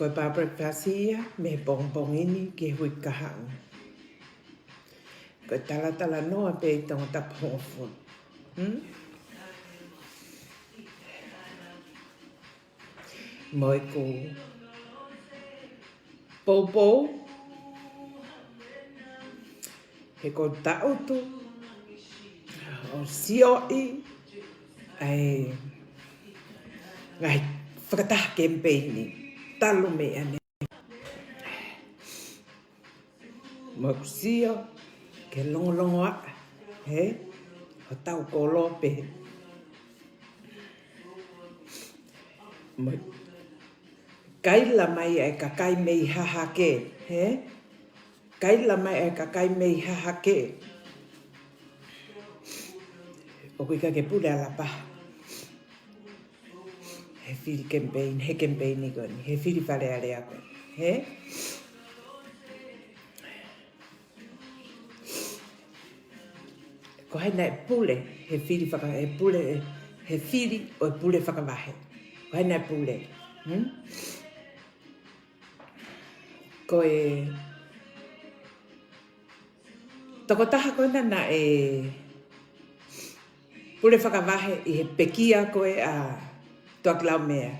Speaker 1: Koe pa breakfast ia, me bong ini ke hui kahang. Koe tala noa pe I tonga ta pongo fu. Moi ko pou he ko tautu o sioi ai ngai whakataha kempeni talu me ane mo sio ke longo a he o tau ko lope mo kaila mai e ka kai mei haha ke he kaila mai e ka kai mei haha ke o kuika ke pule ala pa he whiri campaign he campaign ni koni he whiri whare area koni he ko hai nai pule he whiri whaka he pule he whiri o e pule whakawahe ko hai nai pule ko e toko taha koina na e pule whakawahe I he pekia koe a tuak lau mea.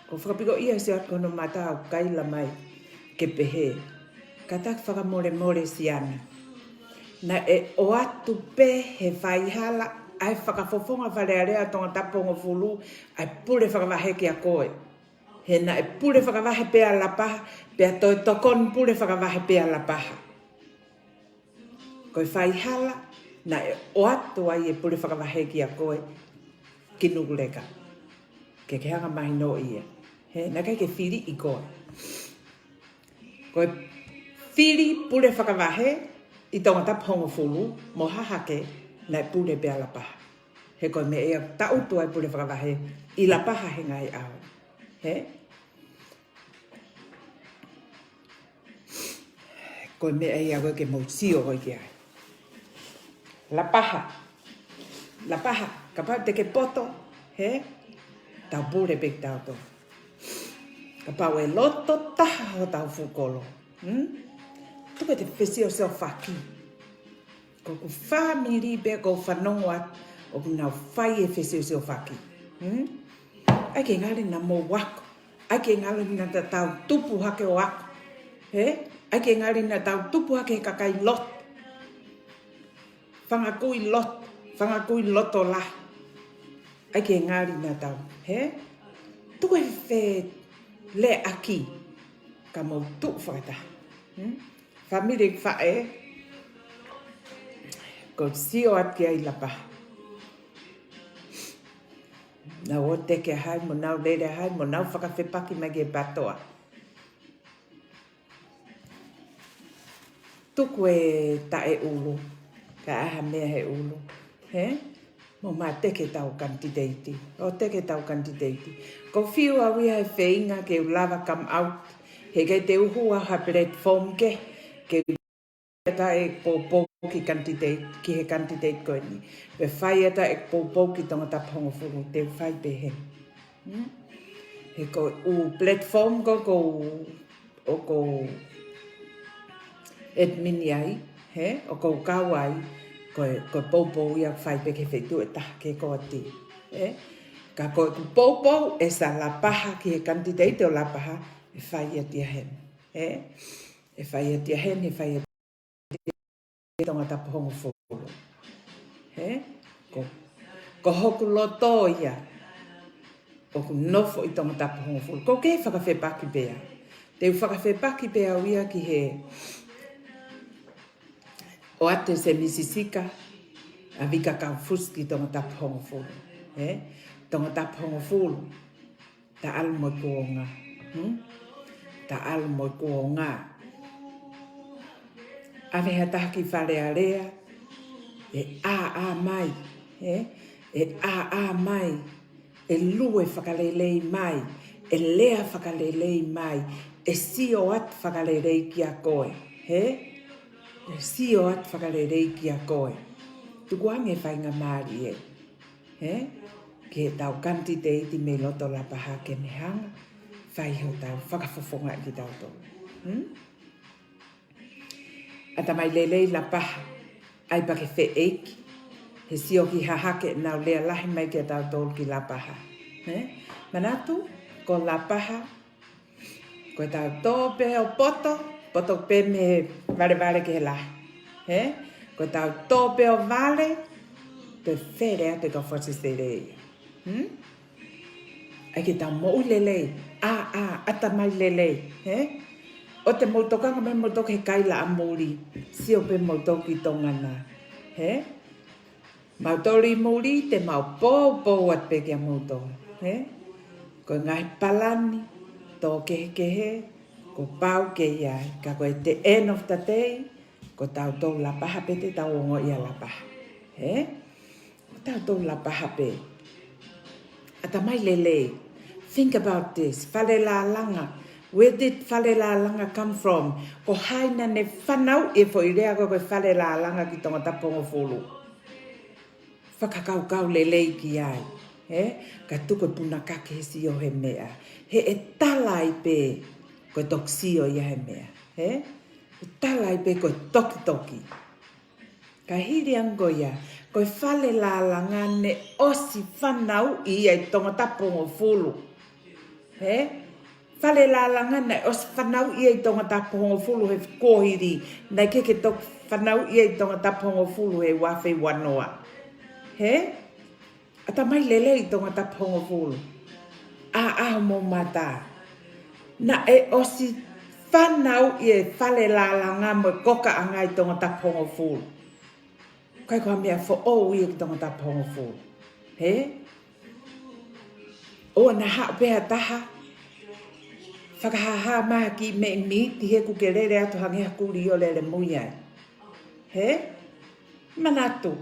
Speaker 1: Ko whakapiko ia se at kono mata au kaila mai ke pehe. Ka tak whakamore si ana. Na e o atu pe he whaihala ai whakafofonga wharearea tonga tapongo fulu ai pule whakawahe ki a koe. He na e pule whakawahe pe a la paha pe a toi tokon pule whakawahe pe a la paha. Koe whaihala na e o atu ai e pule whakawahe ki a koe ki nuguleka. Ke hanga mai no ia. He, na kai ke whiri I koe. Koe whiri pule whakawahe I tonga ta pongo fulu mo hahake na e pule pe a la paha. He koe me ea tautu ai pule whakawahe I la paha he ngai au. He? Koe me ea koe ke mousio koe ki ai. La paha. La paha. Ka pau te ke poto. He? Tau pure pe tau to. Ka pau e loto taha ho tau fukolo. Tuka te whesio seo whaki. Ko ku whamiri pe ko whanongo at o ku nau whai e whesio seo whaki. Ai ke ngari na mo wako. Ai ke ngari na tau tupu hake o ako. He? Ai ke ngari na tau tupu hake kakai lot. Whangakui lot. Whangakui loto la. Ai ke ngari na tau. He? Tuku e whe le aki. Ka mau tuk whakata. Whamiri whae. Ko sio at ki ai lapa. Na o teke hai mo nau lere hai mo nau whakawhepaki mai ke patoa. Tuku e tae ulu. Ka aha mea he ulu. He? Mo mā teke tau kantiteiti. O teke tau kantiteiti. Ko whiu au ia he wheinga ke lava come out. He kei te uhua ha platform ke. Ke ta e pōpō ki kantiteiti. Ki he kantiteiti koe ni. Pe whai eta e pōpō ki tonga tapongo furu. Te whai pe he. He ko u platform ko o ko admin ai. He? O ko kawai. Ko pōpō ia whai pe ke whetu e taha ke ko ati. Ka ko ku pōpō e sa la paha ki he kantiteiti o la paha e whai ati a hen. E whai ati a hen, e whai ati a tonga tapongo furu. Ko hoku loto ia. o ku nofo I tonga tapu hongo fulu. Ko ke whakawhepaki bea. Te whakawhepaki bea uia ki he o ate se misisika a vika kau fuski tonga tapu hongo fulu. Tonga tapu hongo fulu. Ta alu mo kuonga. Ta alu mo kuonga. Ave hataki whare a rea. E a mai. E a mai. E lue whakalelei mai. E lea whakalelei mai. E sio at whakalelei ki a koe. E sio at whakalelei ki a koe. Tuku ange whainga maari e. Ke tau kanti te iti me loto la paha ke me hanga. Whai ho tau whakafofonga ki tau tō. Ata mai lelei la paha. Ai pake whe eiki. He sio ki hahake nau lea lahi mai ke tau tō ki la paha. Manatu, ko la paha. Ko tau tō pe o poto. Poto pe me vale ke he lahi. Ko tau tō pe o vale. Te where a te ka whasi se rei. Ai ke tau mou lelei. Ata mai lelei. O te mautokanga me mautoka he kaila a mouri. Sio pe mautoki tongana. Mautori mouri te mau pō at pe kia mautoka. Ko ngai palani. Tō kehe. Ko pau ke iai. Ka koe te end of the day. Ko tau tō la paha pe te tau ongo ia la paha. Ko tau tō la paha pe. Ata mai lelei. Think about this. Whale la langa. Where did whale la langa come from? Ko haina ne whanau e fo I rea koe whale la langa ki tonga tapongo fulu. Whakakau lelei ki ai. Ka tuko puna kake he sio he mea. He e talai pe koe toksio ia he mea. E talai pe koe toki. Ka hiri ango ia. Koe whale la langa ne osi whanau I ai tonga tapongo fulu. Whale la langa nei osi whanau I ai tonga tapongo fulu he kohiri. Nei keke tok whanau I ai tonga tapongo fulu he wawhi wanoa. Ata mai lele I tonga tapongo fulu. A mo mata. Na e osi whanau I ai whale la langa mo koka anga I tonga tapongo fulu. Kai koha mea fo o I tonga tapongo fulu. O na haa pēha taha. Whakahaha maha ki me miti he kuke rere atu hangi hakuri o lele mui ai. Manatu.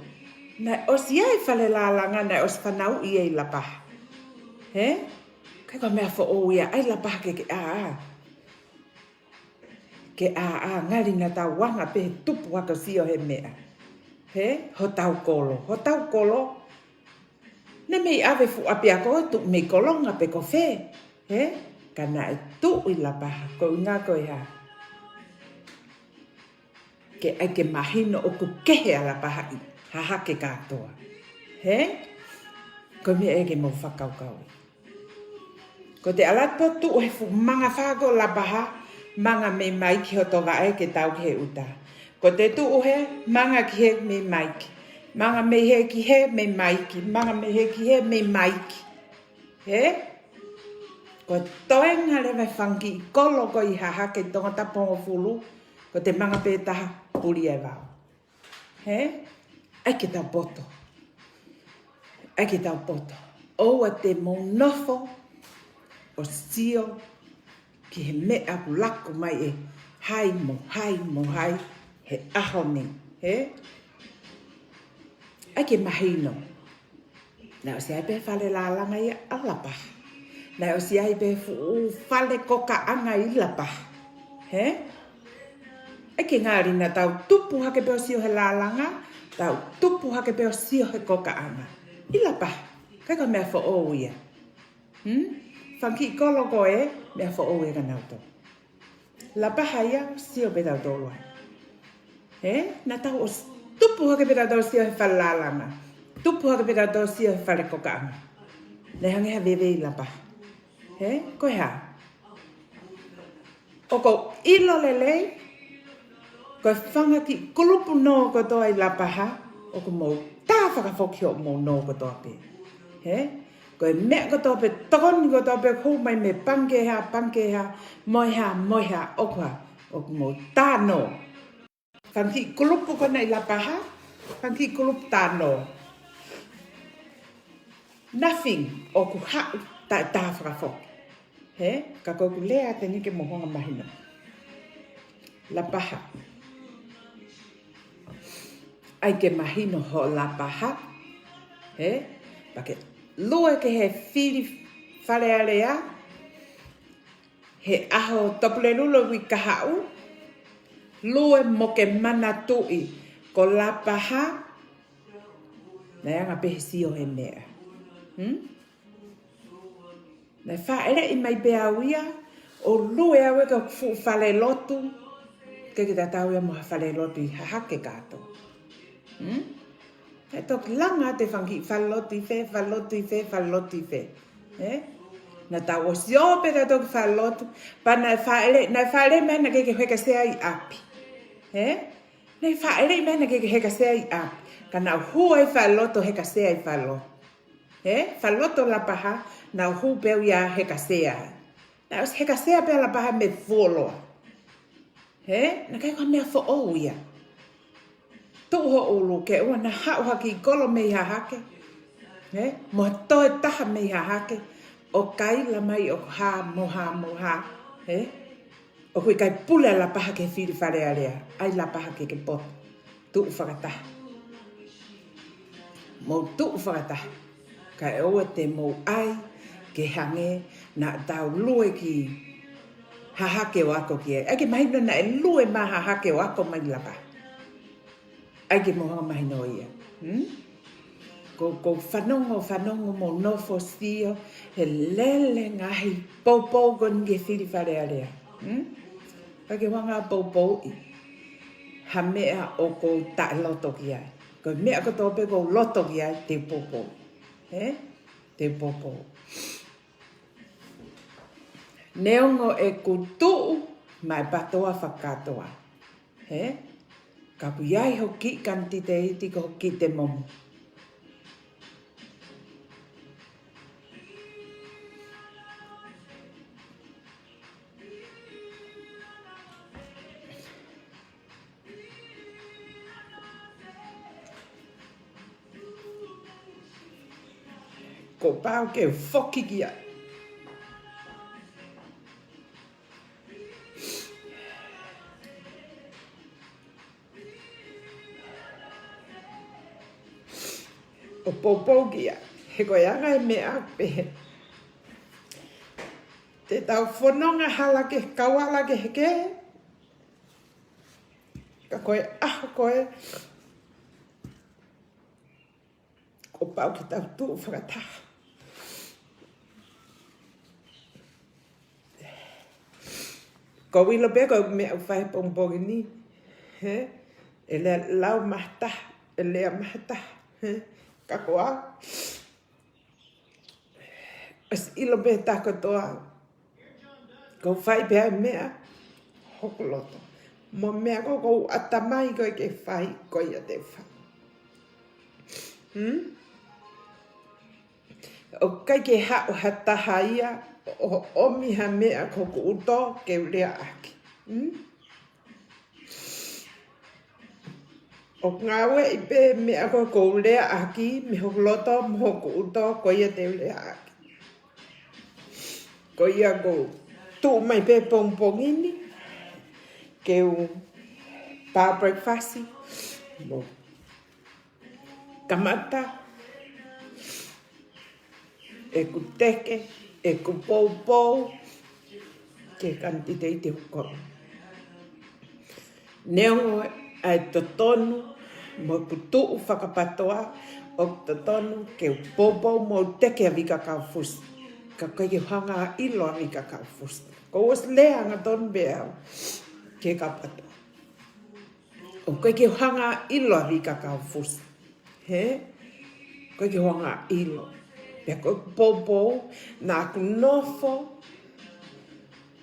Speaker 1: Nai osi ai whale la langa nai osi whanau I ai la paha. Kai koha mea fo o ia ai la paha ke a. Ke a ngari na tau wanga pe tupu haka sio he mea. Ho tau kolo. Ne mei ave fu api ako tu mei kolonga pe ko fe. Kana e tu I la paha ko ngā koe ha. Ke ai ke mahino o ku kehe a la paha I. Ha hake katoa. Ko me e ke mo whakaukau. Ko te alato tu he fu manga whako la paha. Manga me mai ki ho toga e ke tau ki he uta. Ko te tu he manga ki he me maiki. Manga me he ki he me maiki. Manga me he ki he me maiki. Ko toenga lewe whangi I kolo ko I hahake tonga tapongo fulu. Ko te manga pētaha puri e wau. Ai ke tau poto. Oua te monofo o sio ki he mea pulako mai e hai mo hai he ahone. Ai ke mahino. Nā o si ai pe whale la langa I alapaha. Nā o si ai pe whale koka anga I la paha. Ai ke ngāri na tau tupu hake pe o sio he la langa. Tau tupu hake pe o sio he koka anga. I la paha. Kai ka mea wha o ia. Whanki kolo ko e mea wha o ia ka nauto. La paha ia sio pe tau tōlua. Nā tau o tupu hake pe tau sio he whale la langa. Tupu hake pe tau sio he whale koka anga. Nei hangi ha wewe I la paha. Koe ha. O ko ilo lelei. Koe whanga ki kulupu no ko toa I la paha. O ko mou tā whakafoki o mou no ko toa pe. Ko e mea ko tō pe tokoni ko tō pe kou mai me pankeha, moiha, okua, oku mo tāno. Whanki kulupu kona I la paha, whanki kulupu tāno. Nothing, oku hau ta whakafo. He, ka koku lea te nike mohonga mahino. La paha. Ai ke mahino ho la paha. He, pake lua ke he whiri wharearea. He aho topule lulo wi kahau. Lua mo ke mana tui ko la paha. Nei anga pehe sio he mea. Nei whaere I mai bea uia. O lue awe ka fu whale lotu. Ke ki tatau ia moha whale lotu I hahake kato. E tok langa te whanki whaloti fe. Na tau o siope te tok whalotu. Pa nai whaere mena ke heka sea I api. Nei whaere mena ke heka sea I api. Ka nau hua I whaloto heka sea I whaloto. Whaloto la paha, nau hu peu ia heka sea. Nau heka sea pea la paha me wholoa. Na kai kwa mea who ia. Tuho ulu ke ua na hau haki kolo me iha hake. Mo toe taha me iha hake. O kai la mai o moha. O kui kai pule la paha ke whiri wharearea. Ai la paha ke poto. Tuu whakataha. Mo tuu whakataha. Kai oa te mo ai ke hange na tau lue ki hahake o ako ki e. Ake mahino na e lue ma hahake o ako mai la paha. Ai moha mahino ia. Ko whanongo mo nofo sio he lele ngahi popo kon ke whiri wharearea. Ake wanga popo I. Ha mea o ko ta loto ki ai. Ko mea ko tope ko loto ki ai te popo. Te popo. Neongo e kutuu mai patoa whakatoa. Ka puiai hoki kanti te iti ko hoki te momo. Ko pau ke whoki ki ai. O popo ki ai. He koe anga e mea pehe. Te tau whanonga hala ke kawala ke heke. Ka koe aho koe. Ko pau ki tau tuu whakataha. Ko wilo pe ko mea whai pongpongi ni. E lea lau mahtaha. E lea mahtaha. Ka koa. As ilo pe tako toa. Ko whai pea mea. Hokoloto. Mo mea ko atamai koe ke whai koe a te whai. O kai ke hao hataha ia. O omiha mea ko uto ke urea aki. O ngawe I pe mea ko urea aki. Me hokoloto mo ko uto ko ia te urea aki. Ko ia ko tu mai pe pongpongini. Ke u pa breakfast. Mo kamata. E ku teke. E ku pou. Ke kanti te ite hukoro. Neongo ai totonu. Mo ku tuu whakapatoa. O totonu ke pou mo teke a vika kau fusi. Ka koe ke hanga ilo a vika kau fusi. Ko os lea nga tonu bea. Ke kapatoa. O koe ke hanga ilo a vika kau fusi. Koe ke hanga ilo. Pea koe popo, nā ku nofo,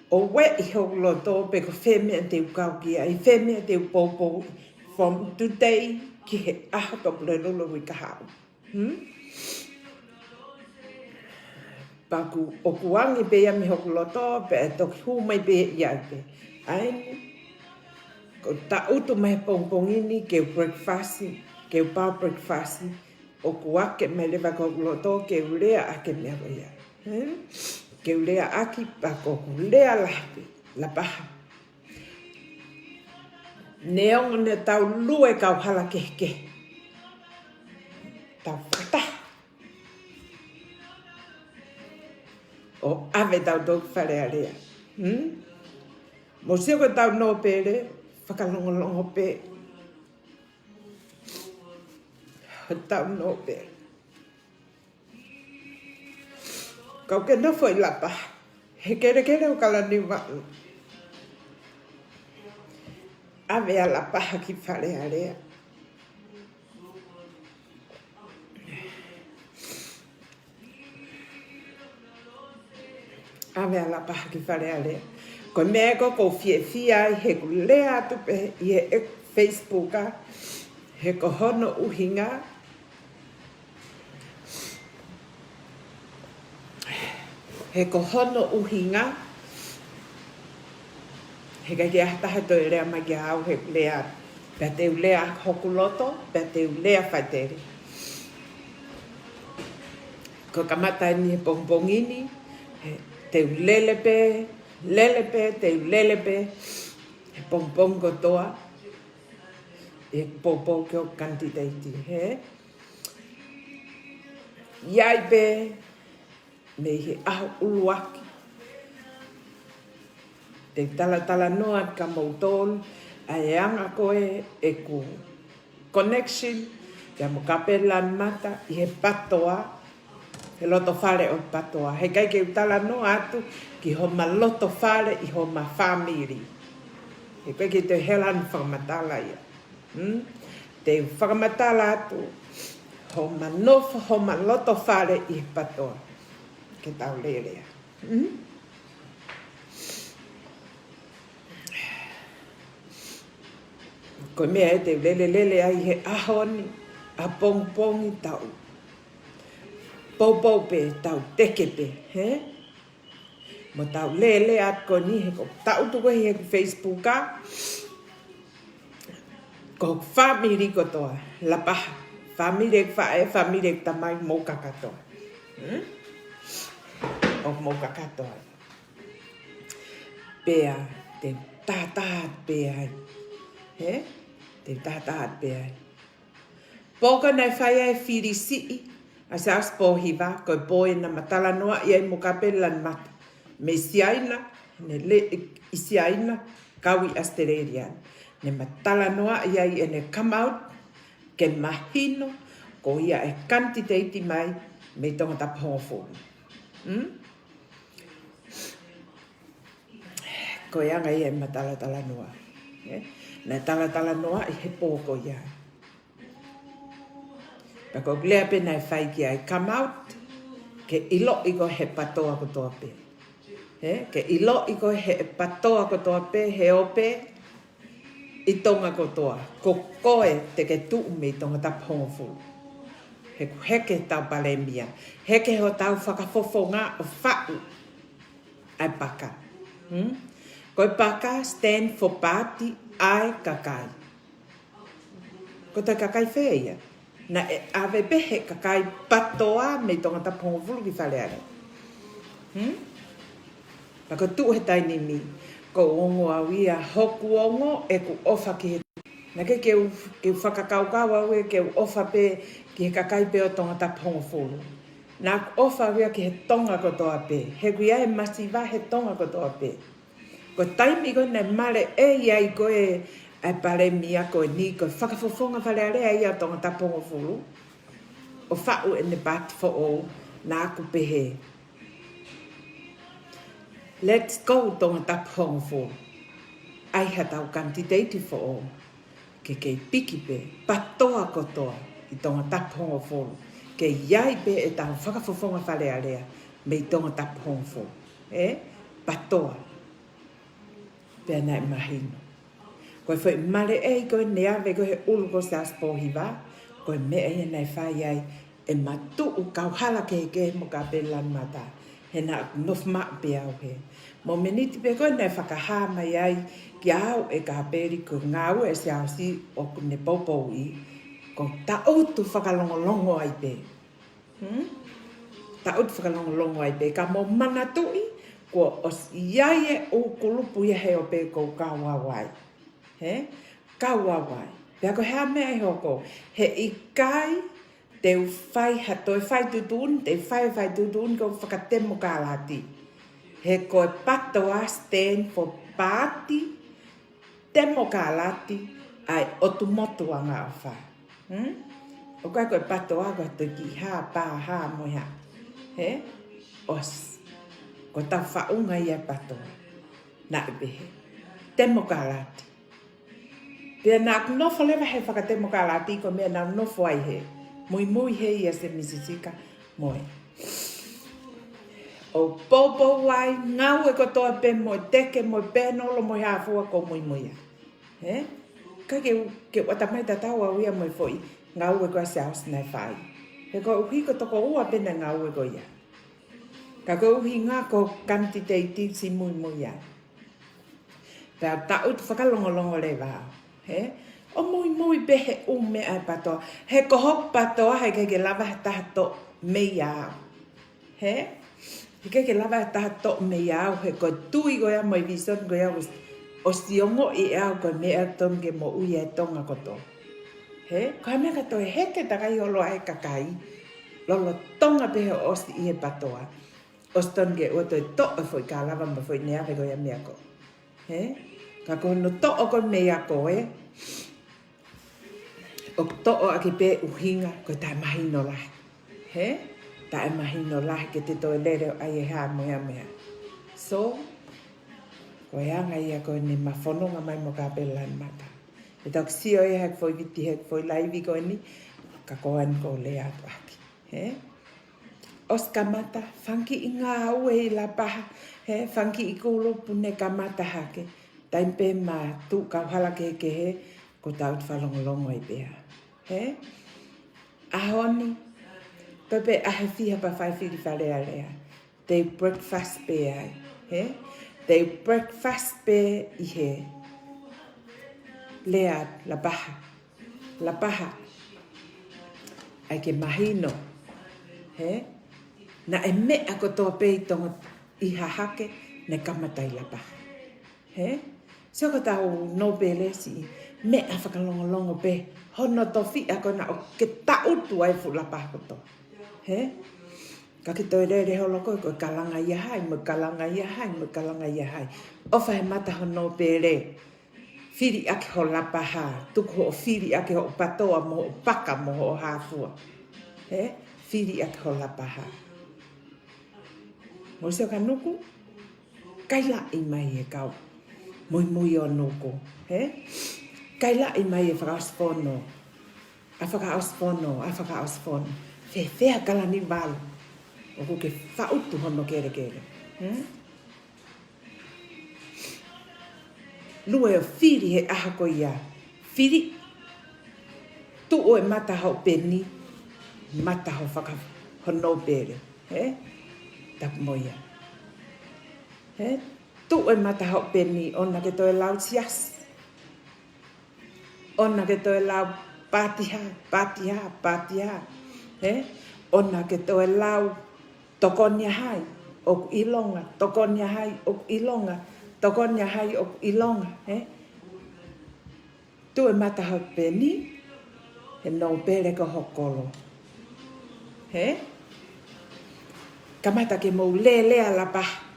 Speaker 1: o we I hokoloto pe ko whemea te ukau ki ai, whemea te upopo from today ki he aha topule lolo wi ka hao. Paku o kuangi pe ia mi hoku loto pe e toki hu mai pe ia pe. Aini, ko ta utu mai pongpongini ke breakfast, ke pau breakfast, o kuake mai lewa ko loto ke ulea ake mea ia. Ke ulea aki pa ko ulea lapi, la paha. Neongo ne tau lue kau hala kehke. Tau whakata. O ave tau tau whare area. Mo sio ko tau no pere, whakalongolongo pe. Tau no pere. Kau ke no foi lapa. He kere o kala ni wau. Ave a lapa ki whare area. Ave a lapa ki whare area. Ko mea ko fia he ku lea atu pe i he Facebooka. He ko hono uhinga. He ko hono uhinga. He kai kia taha to e rea mai kia au he lea. Pea te ulea hokuloto, pea te ulea whaitere. Ko kamata ni he pongpongini. Te ulelepe, te ulelepe. He pongpong kotoa. E popo ke o kantiteiti. Iai pe. Me he aho uluaki. Te tala noa ka mautol. A e anga koe e ku connection. Te amo kapelan mata. I he patoa. He loto whare o patoa. He kai ke tala noa atu. Ki ho ma loto whare i ho ma family. He kai ke te helan whakamatala ia. Te whakamatala atu. Ho ma nofa, ho ma loto whare i he patoa. Ke tau lerea. Ko mea e te lele ai he ahoni, a pongpongi tau. Popo pe, tau teke pe, he? Mo tau lele at ko ni he ko tau tuko he Facebooka. Ko family ko toa, la paha. Family tamai mo kakatoa. O mo kakatoa. Pea, te tataat pea. He? Te tataat pea. Poka nei whai ai whirisii. A se aspo hiva, koe poe na matala noa i ai mokapelan mata. Me siaina, ne le isiaina, kawi Australian. Ne matala noa i ai e ne come out, ke mahino, ko ia e kantiteiti mai, me tonga ta pōwhōnu. Ko ianga i e matala noa. Na tala noa i he pōko ia. Pa ko glea pe nai whai ki ai come out, ke ilo i ko he patoa ko toa pe. Ke ilo i ko he patoa ko toa pe, he ope, i tonga ko toa. Ko koe te ke tuu me tonga ta pōwhu. He ku heke tau palemia. Heke ho tau whakafofonga o whau. Ai paka. Koe paka stand for party ai kakai. Ko te kakai whea. Na e ave pehe kakai patoa me tonga ta pōwhulu ki whaleare. Pako tuu he taini mi. Ko ongo au ia hoku ongo e ku ofa ki he. Na ke whakakaukau au e ke ofa pe ki he kakai pe o tonga ta pōwhulu. Na ofa au ia ki he tonga ko toa pe. He kuia e masiva he tonga ko toa pe. Ko taimi ko ne mare e iai ko e pare mia ko ni ko whakafofonga whaleare ai a tonga ta pōwhulu. O whau e ne pati fo o na aku pehe. Let's go tonga ta pōwhulu. Ai ha tau kantiteiti fo o. Ke piki pe, patoa kotoa i tonga ta pōwhulu. Ke iai pe e tau whakafofonga whalearea me i tonga ta pōwhulu. Patoa. Pea nai mahino. Koe whai mare e koe neawe koe he ulu ko sa spohiwa. Koe mea e nai whai ai e matu u kauhala ke mo ka pelan mata. he na nof ma pe au he. Mo meniti pe koe nei whakaha mai ai ki au e ka peri ko ngau e se au si o ne poupou i ko ta utu whakalongolongo ai pe. Ta utu whakalongolongo ai pe ka mo mana tui ko os iai e o kulupu ia he o pe ko kawawai. He? Kawawai. Pea ko hea mea e hoko. He ikai te whai hatoi whai tutun, te whai tutun ko whakatemo ka lati. He koe patoa stand for party, temo ka lati, ai otu motu anga o whai. O kai koe patoa koe to ki ha pa ha moha. He? Os. Ko tau whaunga ia patoa. Na ipehe. Temo ka lati. Pea nā nofo lewa he whakatemo ka lati ko mea nā nofo ai he. Mui he ia se misisika moe. O popo wai, ngau e kotoa pe mo teke mo penolo mo hafua ko mui. He? Ka ke watamai tatau au ia mo foi, ngau e ko se aus nei whai. He ko uhi ko toko ua pena ngau e ko ia. Ka ko uhi ngā ko kanti te iti si mui ia. Pea ta ut whakalongolongo le wao. He? O mui behe ume ai patoa. He ko hok patoa he ke lava taha to mei au. He? He ke lava taha to mei au. He ko tui goia mo i vison goia o siongo i au ko mea tonge mo ui e tonga koto. He? Ko mea kato e heke takai holo ai kakai. Lolo tonga behe o si i he patoa. O stonge o toi to e foi ka lava ma foi nea ve goia mea ko. He? Ka ko no to o ko mea ko e. O to'o aki pe uhinga ko tai mahino lahi. He? Tai mahino lahi ke te toi lere ai e haa mea. So, ko anga ia ko ni mawhanonga mai mo ka pelan mata. E tau kisio e hek foi viti hek foi laivi ko ni, ka koan ko le atu aki. He? Os ka mata, whanki i ngā ue i la paha. He? Whanki i kulupu ne ka mata hake. Taim pe ma tu ka uhala ke he, ko tau te whalongolongo i pēha. He? Ahoni, pepe ahe fiha pa whai whiri whare area. They breakfast pe ai. He? They breakfast pe i he. Lea la paha. La paha. Ai ke mahino. He? Na e mea ko toa pe i tonga i hahake ne kamatai la paha. He? So ko tau no pele si mea whakalongolongo pe. Hono tofi a kona o ke tautu ai fu la paha koto. He? Ka ki toi rere holo koe koe kalanga ia hai, mo kalanga ia hai. O whahe mata hono pere. Whiri ake ho la paha. Tuku ho whiri ake ho patoa mo ho paka mo ho hafua. He? Whiri ake ho la paha. Mo seo ka nuku? Kaila i mai e kau. Mui o nuku. He? Kaila i mai e whakaospono. A whakaospono. Whea kala ni walu. O ko ke whautu hono kere. Lue o whiri he aha ko ia. Whiri. Tu o e mata hau peni. Mata hau whaka hono pere. He? Tapu moia. He? Tu o e mata hau peni. Ona ke toi lau tias. Ona ke toi lau patiha. He? Ona ke toi lau tokonia hai. O ilonga. Tokonia hai o ilonga. Tokonia hai o ilonga. He? Tu e mata hau peni. He no pere ko hokolo. He? Kamata ke mou lea la paha.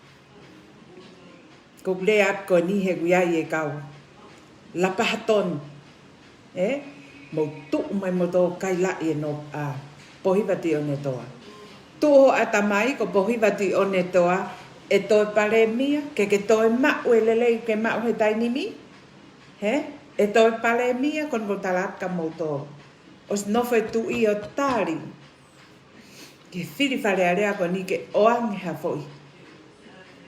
Speaker 1: Ko lea ko ni he guiai e kau. La paha tonu. Eh? Mo tu mai mo tō kaila i no pohivati o ne toa. Tuho atamai ko pohivati o ne toa e toi pare mia ke toi mau e lelei ke mau he tainimi. He? E toi pare mia kon ko talaka mo tō. Os nofo e tu i o tari. Ke whiri whare area ko ni ke oangi ha foi.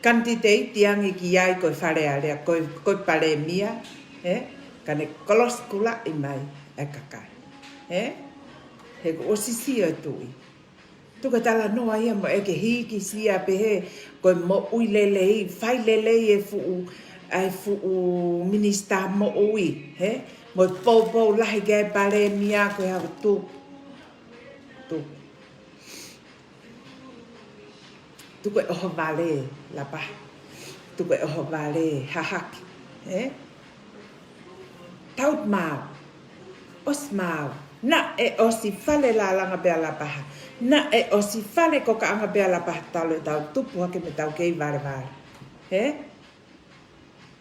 Speaker 1: Kanti te iti angi ki ai koe whare area koe pare mia. He? Kane kolos kula i mai e kakai. He? He ko osisi o tui. Tuka tala noa ia mo eke hiki sia pehe koe mo ui lelei, fai lelei e fuu minista mo ui, he? Mo pou lahi gai pale mia koe hau tu. Tu koe oho vale la pa. Tu koe oho vale hahaki, he? Taut mau, os mau, na e osi fale la langa bea la paha. Na e osi fale ko ka anga bea la paha talo tau tupu hake me tau kei vare. He?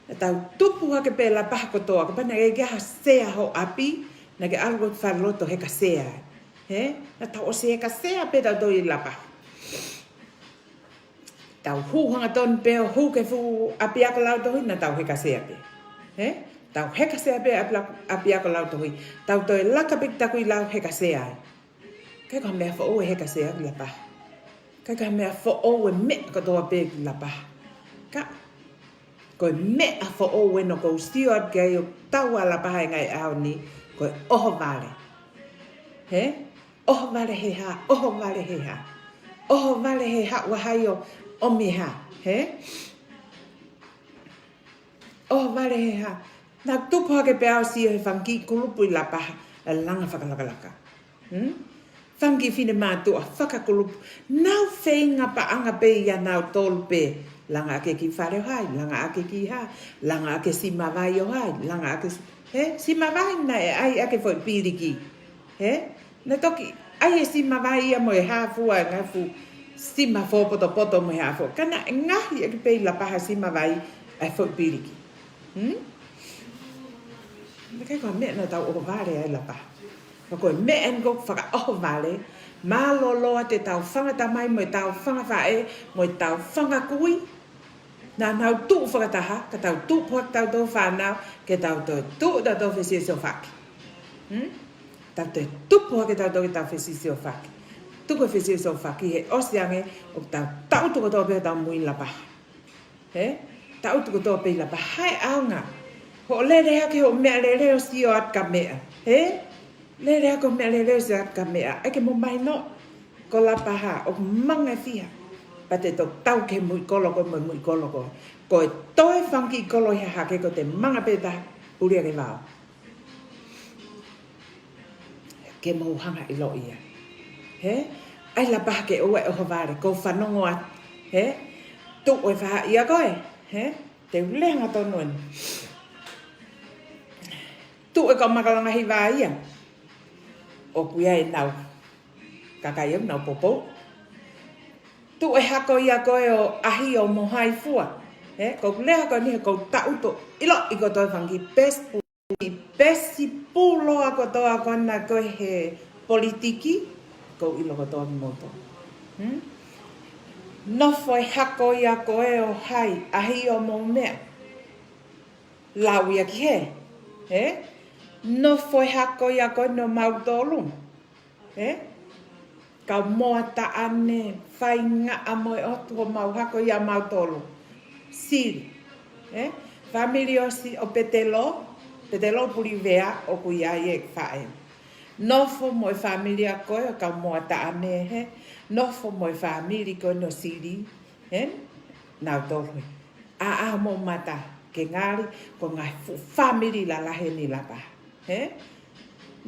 Speaker 1: E tau tupu hake bea la paha kotoa. Ka pana e gaha sea ho api, na ke algo whare loto heka sea. He? Na tau osi heka sea pe tau doi la paha. Tau hūhanga ton peo hū ke fu api ako lau tohi na tau heka sea pe. He? Tau heka sea pe api ako lau tohi. Tau toi laka pik takui lau heka sea. Kai ka mea fo oe heka sea ki la paha. Kai ka mea fo oe me kotoa pe ki la paha. Ka. Koe mea fo oe no kou stiot kei o tau a la paha ngai au ni. Koe oho vale. He? Oho vale he ha. Oho vale he ha. Oho vale he ha wahai o me ha. He? Oho vale he ha. Nā tupu hake pe au si he whanki kulupu i la paha. A langa whakalakalaka. Whanki whine mātua whakakulupu. Nau whainga pa anga pe ia nau tolu pe. Langa ake ki whare o hai. Langa ake ki ha. Langa ake si mawai o hai. Langa ake he? Si mawai na e ai ake fwoi piriki. He? Na toki. Ai e si mawai ia mo e hāfua e ngafu. Si ma fo poto mo e hāfua. Kana ngahi ake pe la paha si mawai e fwoi piriki. Kai koe mea na tau oho vale ai la paha. Koe mea ngo whaka oho vale. Mā loloa te tau whangata mai mo e tau whangawae. Mo e tau whangakui. Nā nau tuu whakataha. Ka tau tuu puak tau tau whanau. Ke tau toi tuu tau tau whesi so whaki. Tau toi tuu puak ke tau tau ke tau whesi so whaki. Tu koe whesi so whaki he osiange. O tau tuko tau pēr tau mui la paha. He? Tau tuko tau pēr la paha. Hai aunga. Ho lere hake ho mea lere o si o at ka mea. He? Lere hake ho mea lere o si o at ka mea. Eke mo mai no. Ko la paha. O manga fia. Pa te to tau ke mui koloko mo mui koloko. Ko e toe whanki kolo hi hake ko te manga peta uri ake wao. Ke mo hanga i lo ia. He? Ai la paha ke oe oho vare. Ko whanongo at. He? Tu oe whaha ia koe. He? Te uleanga tonuen. Tu e ka makalanga hi wā ia. O kuia e nau. Kakai au nau popo. Tu e hako ia koe o ahi o mohai fua. Ko kulea koe ni he kou tauto. Ilo i ko toi whangi pesi. Pesi pulo a ko toa kona koe he politiki. Kou ilo ko toa moto. Nofo e hako ia koe o hai. Ahi o mo mea. Lau ia ki he. He? No foi hako ia koe no mautolu. Kau moa ta ane whai ngā amoe otu o mau hako ia mautolu. Siri. Family o si o petelo. Petelo puri vea o kui ai e whae. Nofo mo e family a koe o kau moa ta ane he. Nofo mo e family koe no siri. Nau tolu. A mo mata. Ke ngāri ko ngai family la lahe ni la paha. He?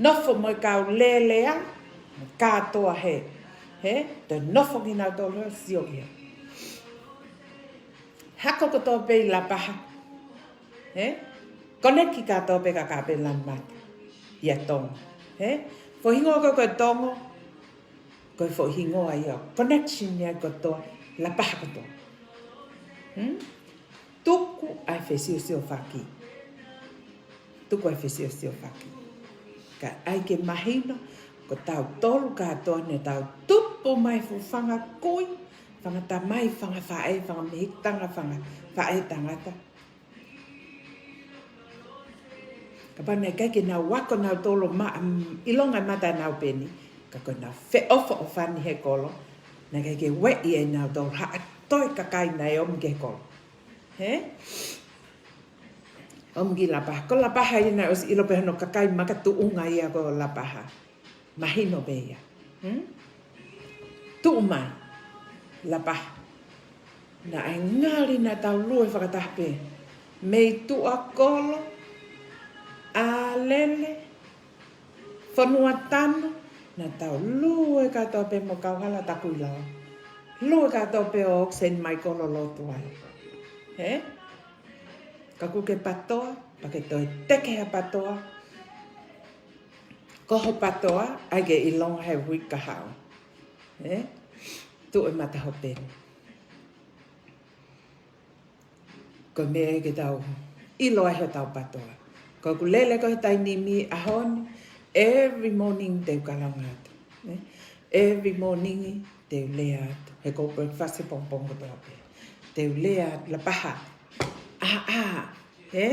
Speaker 1: Nofo mo i kau lelea, kātoa he. He? Te nofo ki nau tolo sio kia. Hako ko tō pei la paha. He? Kone ki kātoa pe ka kāpe la mata. Ia tonga. He? Fo hingo ko koe tongo. Koe fo hingo ai o. Connection ia ko toa. La paha ko toa. Tuku ai whesio sio whaki. Tuku ai whesio sio whaki. Ka ai ke mahino, ko tau tolu katoa ne tau tupu mai fu whanga kui, whanga ta mai, whanga whae, whanga mihitanga, whanga whae tangata. Ka pane kai ke nau wako nau tolo ilonga mata nau peni, ka koe nau whe ofa o whani he kolo, na kai ke wei e nau tolo, haa toi kakai nei om ke kolo. He? Omgi la paha. Ko la paha ina os ilo peha no kakai maka tuunga ia ko la paha. Mahino beia. tu mai la pa na ai ngari na tau lue whakatahpe mei tu a kolo a lele whanua tano na tau lue katoa pe mo kauhala taku i lao lue katoa pe o oksen mai kolo lotu ai he ka kuke patoa pake toi teke ha patoa koho patoa ai ge i longa he wika hao he tu e mata hopeni ko me e ke tau ilo ai ho tau patoa ko ku lele ko tai ni mi ahoni every morning te kalanga every morning te lea he ko breakfast pong pong ko te lea la paha he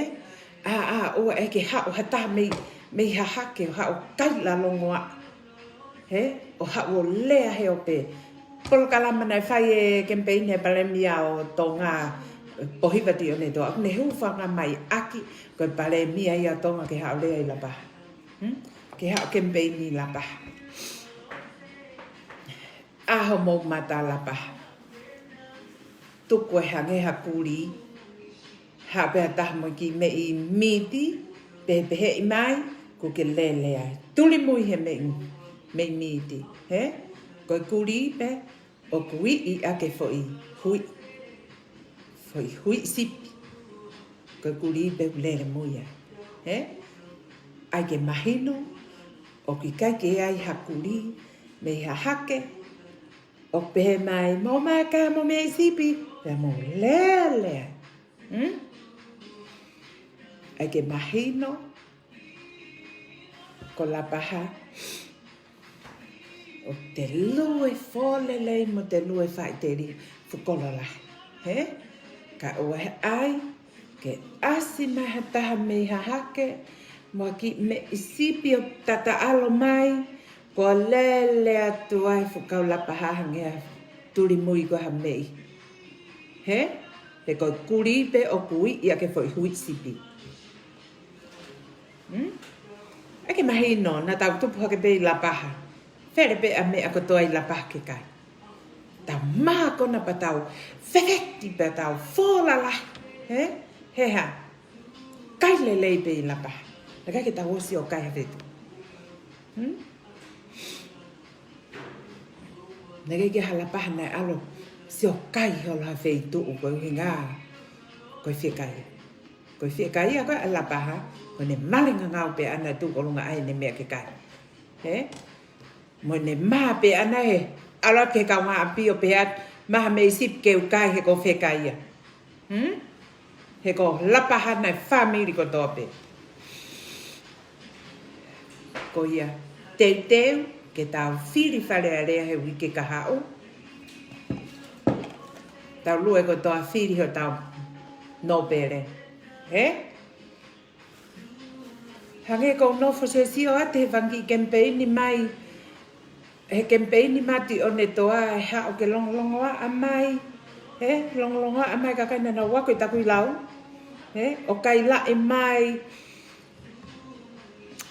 Speaker 1: o e ke ha o hata me ha hake o ha o kai la longoa he o ha o lea he o pe pol kalama na fai e campaign he palemia o tonga pohiva ti one to ne hu fanga mai aki ko palemia ia tonga ke ha o lea i la pa ke ha campaign ni la pa aho mo mata la pa tu ko hange ha kuri ha pe ta mo ki me i miti pe he mai ko ke lele ai tuli mo he me miti he ko kuri pe o kui i ake hui sipi ko kuri pe lele mo ya he ai ke mahino o ki kai ke ai hakuri me ha hake o pe mai mo maka mo me sipi pe mo lele ai ke mahino ko la paha o te lue fole lei mo te lue fai te ri fukola la he ka o ai ke asi maha taha me ha hake mo ki me isipi o tata alo mai ko lele atu ai fukau la paha hangea turi mui ko ha mei he te ko kuri pe o kui ia ke foi hui sipi ake mahino na tau tupu hake pe la paha fere pe a me ako toa i la paha ke kai tau maa kona pa tau feketi pa tau fōlala he ha kai lelei pe i la paha na kai ke tau osi o kai hawetu na kai ke hala paha nai alo si o kai hola hawhei tuu koe hinga koe whikai a koe a la paha ko ne malinga ngau pe ana tu kolunga ai ne mea ke kai he mo ne ma pe ana he ala ke ka nga api o pe at ma me sip ke kai he ko fe kai he ko la paha na family ko tope ko ia te ke tau fili fale area he wike ka hao tau lue ko toa fili ho tau no pere he hange ko no fo se si o ate vangi campaign ni mai he campaign ni mati o ne toa ha o ke long a mai he long a mai ka kana na wa ko ta kui lau he o kai la e mai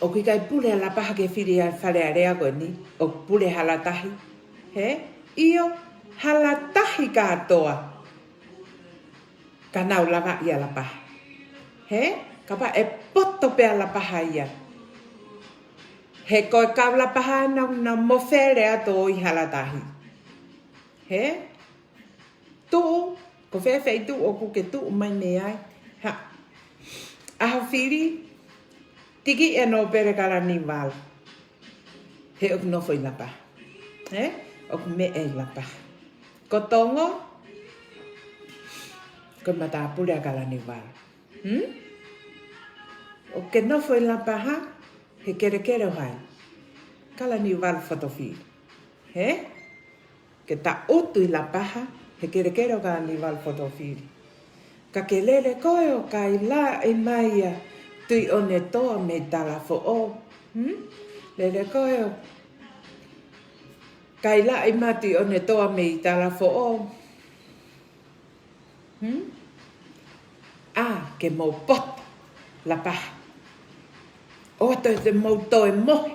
Speaker 1: o ki kai pule la paha ke fili a fale area ko ni o pule hala tahi he io hala tahi ka toa kanau lava ia la paha he kapa e poto pe la paha ia he koe kau la paha na mofere ato i halatahi he tu ko fe tu o ku ke tu mai me ai ha a fili tiki e no pere kala ni val he ok no foi la paha he ok me e la paha ko tongo ko mata pura kala ni val o ke no foi la paha he kere hai kala ni val fotofi he ke ta utu i la paha he kere kala ni val fotofi ka ke lele koe o kai la e maia tui o ne toa me tala fo o lele koe o kai la e mati o ne toa me tala fo o ke mo pot la paha o te mo to e mohe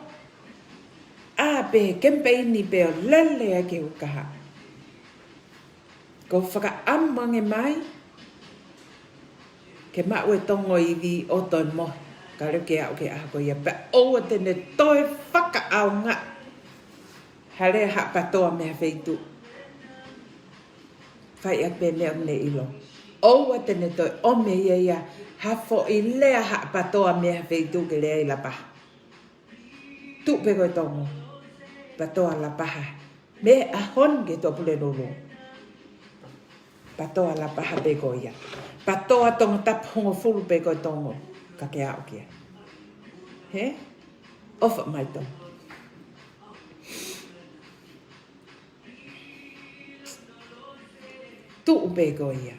Speaker 1: pe kempeini pe o lele ke ukaha. Ko whakaamange mai, ke mau e tongo i vi o ton mo. Ka reo ke au ke ako ia, pe oua tene toi whakaau ngā. Hare ha patoa mea feitu. Whai a pe leo ne ilo. Oua tene toi ome ia hafo i lea ha patoa mea feitu ke lea i la paha. Tu pe koe tongo. Patoa la paha. Me a hon ke topule lolo. Patoa la paha pe koe ia. Patoa tongo tap hongo fulu pe koe tongo. Ka ke au kia. He? Ofa mai tongo. Tu pe koe ia.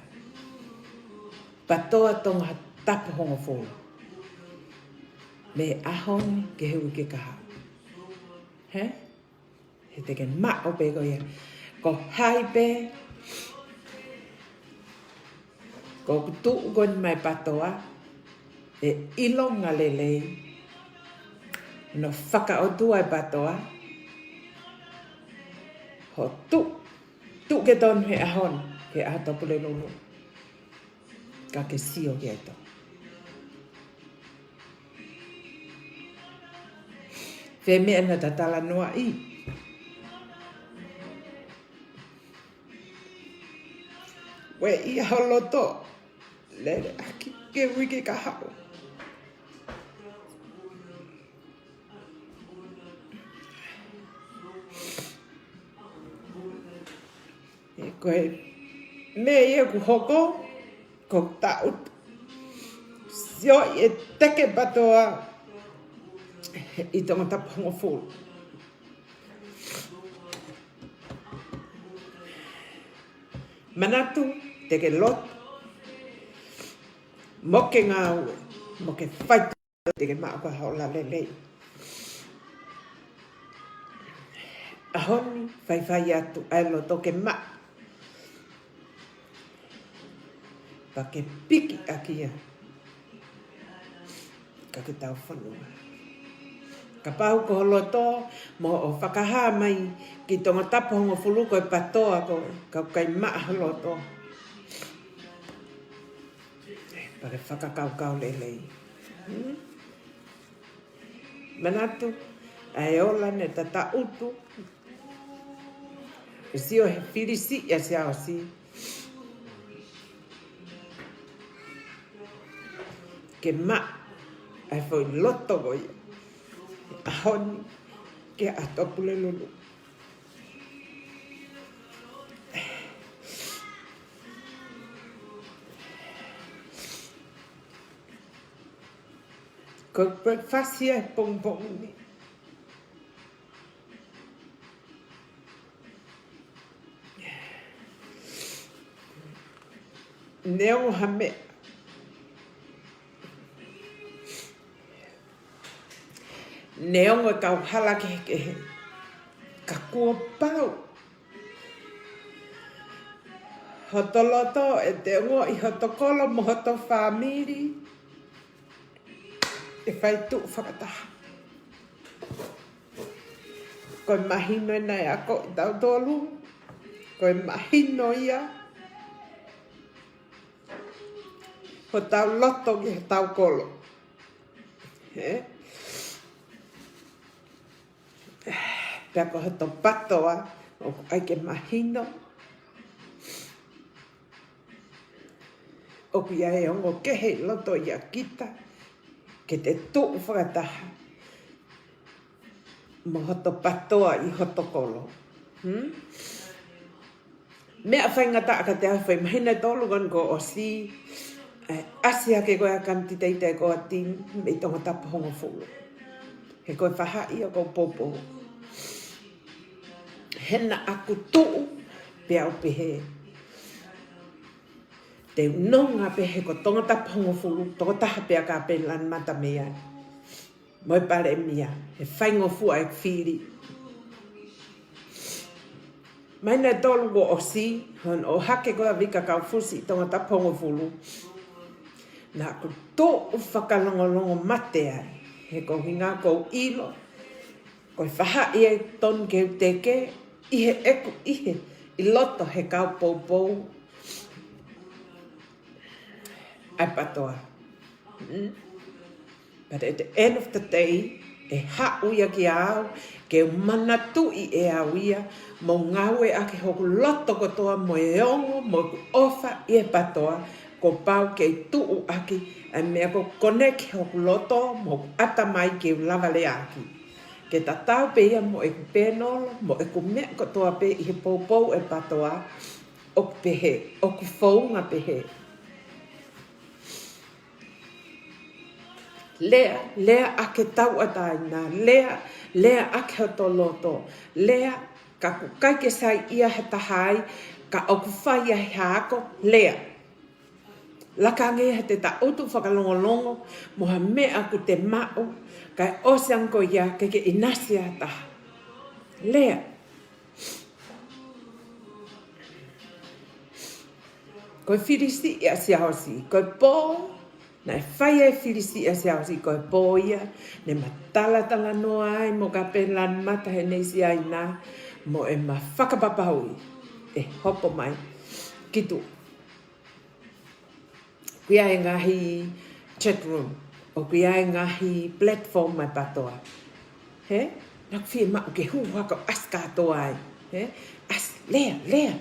Speaker 1: Patoa tonga tap hongo fulu. Me ahon ke heu ke kaha. He? He te ken mao pe koe ia. Ko hai pe. Ko tu gon mai patoa. E ilonga lelei. No whaka o tua e patoa. Ho tu. Tu ke ton he ahon. Ke ahatopule lolo. Ka ke sio ke ato. Fe mea na tatala noa i. We i holoto. Lere aki ke wiki ka hao. E koe me ia ku hoko. Ko taut. Sio e teke patoa. I tonga tapa hongo fulu. Manatu, teke lot. Moke ngā ue. Moke whaitu. Teke maa kwa haola lelei. Ahoni, whai atu. Ailo toke maa. Pake piki akia. Ka ke tau whanua. Ka pau ko holoto, mo o whakaha mai ki tonga tapa hongo fulu koe patoa ko ka kai maa holoto. Pare whakakau lelei. Manatu, ai ola ne tata utu. E sio he whirisi ia se ao si. Ke maa, ai foi loto goi. Ahoni ke atopule lulu. Ko breakfast ia pong ni. Neo hame. Neongo kau hala ke ka kua pau. Hotoloto e te ngo i hotokolo mo hoto family. E whai tu whakataha. Koe mahino e nei ako i tau tolu. Koe mahino ia. Ho tau loto ki he tau kolo. He? Pea ko hoto patoa, o ai ke mahino. O ki ai ongo kehe loto ia kita, ke te tuu whakataha. Mo hoto patoa i hoto kolo. Mea whaingata ka te hawhai mahina tolu gan ko o si, asia ke koe a kanti teite ko a ting, me i tonga tapa hongo fulu. He koe whahai o ko popo. Hena aku tuu pe au pehe. Te unonga pehe ko tonga tapa hongo fulu, tonga taha pe a ka pe lan mata mea. Moi pare mia, he whaingo fua e whiri. Maina tolu ko o si, hon o hake koe a vika kau fusi tonga tapa hongo fulu. Na aku tuu whakalongolongo mate ai. He ko hinga ko ilo. Koe whaha i e ton ke uteke, ihe eku ihe, i loto he kau pou ai patoa. But at the end of the day, e hauia ki au, ke manatu i e auia, mo ngau e ake hoku loto kotoa mo e ongo, mo ku ofa i e patoa, ko pau ke tuu aki, a mea ko kone ki hoku loto, mo ku atamai ke lava le aki. Ke tatau pe ia mo e ku penolo, mo e ku mea kotoa pe i he poupou e patoa, o ku pehe, o ku founga pehe. Lea ake tau ataina, lea ake hoto loto, lea ka kukai ke sai ia he tahai, ka oku whai he hako, lea. Laka nge he te ta utu whakalongolongo, moha mea ku te mao, kai ose anko ia ke inasi a taha. Lea. Koe whirisi ia si ahosi, koe pō, nai whai e whirisi ia si ahosi, koe pō ia, ne matala noa ai, mo ka pelan mata he neisi ai nā, mo e ma whakapapahui, e hopo mai, kitu. Kuia e ngahi chat room, o kuia e ngahi platform mai patoa. He? Nak whie mau ke hu waka as katoa ai. He? As, lea.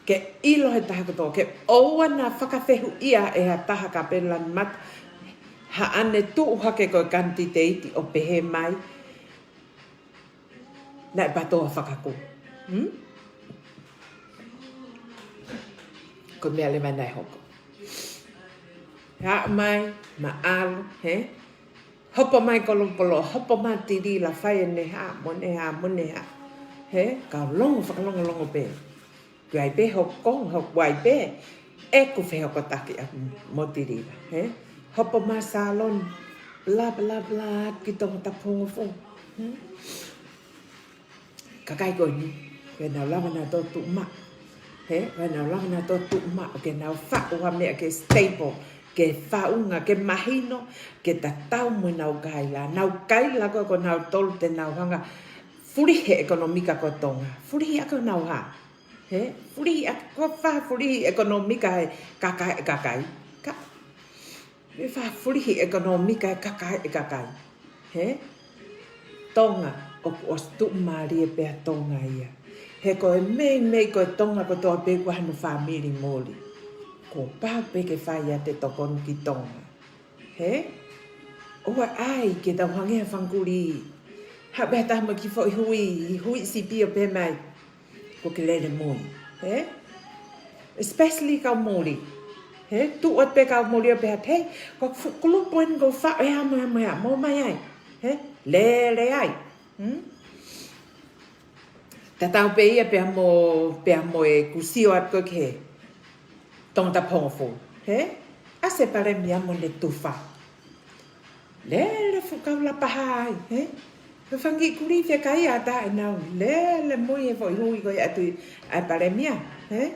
Speaker 1: Ke ilo he taha katoa, ke oua na whakawhehu ia e ha taha ka pelan mata, ha ane tuu hake koe kanti te iti o pehe mai, na e patoa whakaku. Ko mea le mai nai hoko. Ha mai, ma alu, he? Hopo mai kolompolo, hopo mai tiri la whai ne ha, mone ha. He? Ka longo, whakalongo pe. Kuai pe hokong, hokwai pe, e ku wheho ko taki a mo tiri la, he? Hopo mai salon, bla, ki tonga tapongo fo. Ka kai koe ni, ke nau lava na tō tu ma. He? Ke nau lava na tō tu ma, ke nau whakua mea ke staple, ke whaunga, ke mahino, ke tatau mo nau kaila. Nau kaila ko nau tolu te nau hanga, furihe ekonomika ko tonga. Furihe ako nau ha. He? Furihe ako wha furihe ekonomika he kakai. Me wha furihe ekonomika he kakai. He? Tonga, o os tu maari e pea tonga ia. He koe mei koe tonga ko toa pe kua hanu whamiri mōri. Ko pāu pe ke whai a te tokonu ki tonga. He? Oa ai ke tau hangea whangkuri. Ha beha tahama ki whoi hui si pia pe mai. Ko ke lere mōri. He? Especially kau mōri. He? Tu ot pe kau mōri o peha te. Ko kulupoen ko wha e hamo mō mai ai. He? Lere ai. Tatau pe ia peha mo e kusio at koe ke. Tonga pongo. He? Ase pare mia mo le tufa. Le fukau la pahai. He? Ko whangi kuri te kai ata e nau. Le mui e foi hui koe atu ai pare mia. He?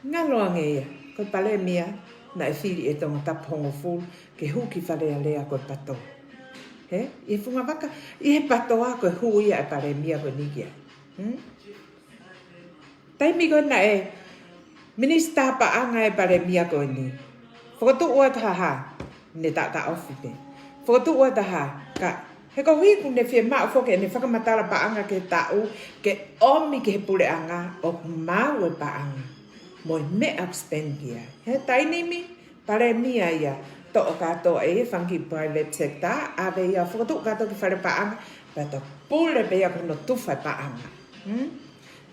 Speaker 1: Ngaloa nge ia. Koe pare mia na e whiri e tonga pongo fu ke huki whare a lea koe pato. He? I funga waka. I he patoa koe hui ai pare mia koe nikia. Taimi koe na e Minista pa anga e pare mia koe ni. Whakatu ua taha, ne ta ofi pe. Whakatu ua taha, ka he ko hui ku ne whie mao whoke ne whakamatara pa anga ke tau, ke omi ke he pule anga, o mau e pa anga. Moi me abspen kia. He tainimi, pare mia ia, to o kato e whangi private sector, ave ia whakatu kato ki whare pa anga, pato pule pe ia kono tuwhai pa anga.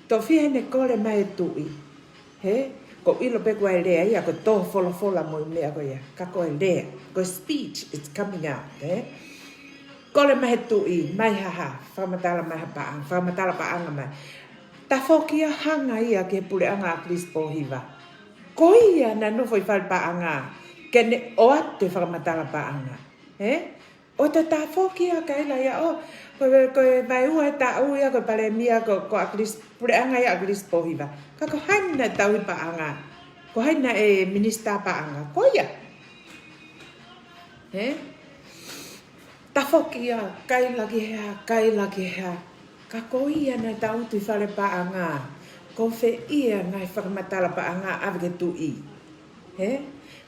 Speaker 1: To whie ne kore mai tui. He? Ko ilo pe koe lea ia, ko tō fola mo mea koe ia. Ka koe lea. Ko speech, it's coming out. He? Kole mahe tui, mai haha, whamatala mai hapaanga, whamatala paanga mai. Ta whokia hanga ia ke pule anga a Chris Pohiva. Ko ia na nofo i whare paanga, ke ne oate whamatala paanga. He? O ta whokia ka ila ia, koe mai ua e ta ua koe pare mia ko a Chris, pule anga ia a Chris Pohiva. Ka ko haina tau i paanga, ko haina e minista paanga, ko ia. He? Ta foki a kai laki hea. Ka ko ia na tautu i whare paanga. Ko fe ia ngai whakamatala paanga ave ke tu i. He?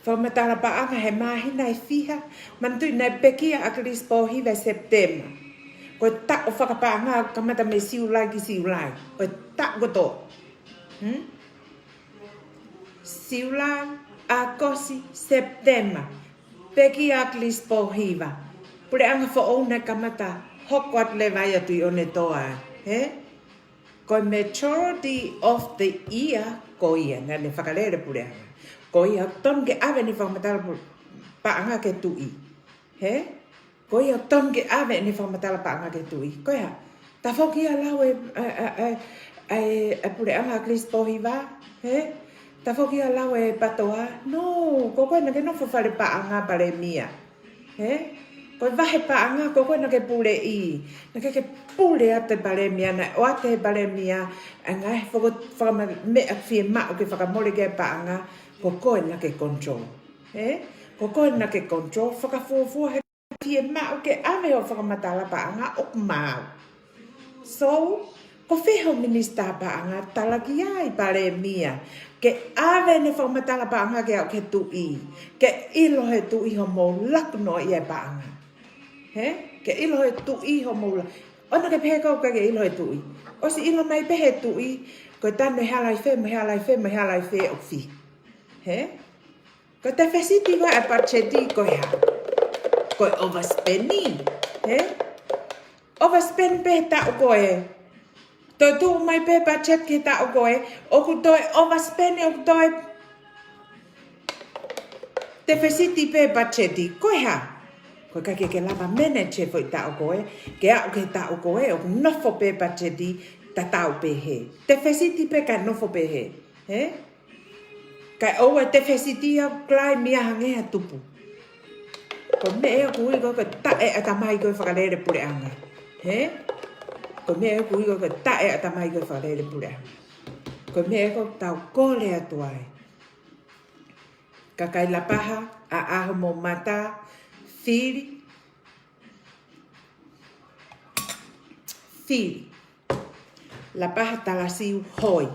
Speaker 1: Whakamatala paanga he mahina i fiha. Mantu nai pekia a Chris po hiva September. Ko tak o whakapaanga kamata me siulai ki siulai. Ko tak ko to. Siulai a kosi September. Pekia a Chris po hiva. Pure anga whaona kamata. Hokwat le vai atu i one toa. He? Ko majority of the year ko ia. Nga ne whakalere pure anga. Ko ia ton ke ave ni whakamatala paanga ke tui. He? Ko ia ton ke ave ni whakamatala paanga ke tui. Ko ia. Ta whoki a lau pure anga Chris Pohiva. He? Ta whoki a lau patoa. No. Ko koe na ke no whawhare paanga pare mia. He? Ko vahe paanga ko koe na ke pule i. Na ke pule ate pare mia na o ate pare mia. Anga he whakama mea fie mao ke whakamole ke paanga. Ko koe na ke control. He? Ko koe na ke control. Whakafuafua he fie mao ke ave o whakamatala paanga o mao. So, ko whiho minista paanga talaki ai pare mia. Ke ave ne whakamatala paanga ke au ke tui. Ke ilo he tui ho mo lakno i e paanga. He? Ke ilo he tui ho mo lakno. Ona ke pehe kau ke ilo he tui. O si ilo mai pehe tui. Ko tane halai fe, halai fe o fi. He? Ko te whesiti wa e pacheti ko ha. Ko overspending. He? Overspend pe ta o koe. Toi tu mai pe pachet ki ta o koe. O ku toi overspend o ku toi. Te whesiti pe pacheti ko ha. Ko ka ke lava manager fo ta o koe. Ke a o ke ta o koe o nofo pe pacheti ta tau pe he. Te whesiti pe ka nofo pe he. He? Kai oa te whesiti a klai mia hangea tupu. Ko me e kui ko ka ta e atamai ko whakarere pure anga. He? Ko me e kui ko ka ta e atamai ko whakarere pure anga. Ko me e ko tau kore atuai. Ka kai la paha a aho mo mata whiri. Whiri. La paha talasiu hoi.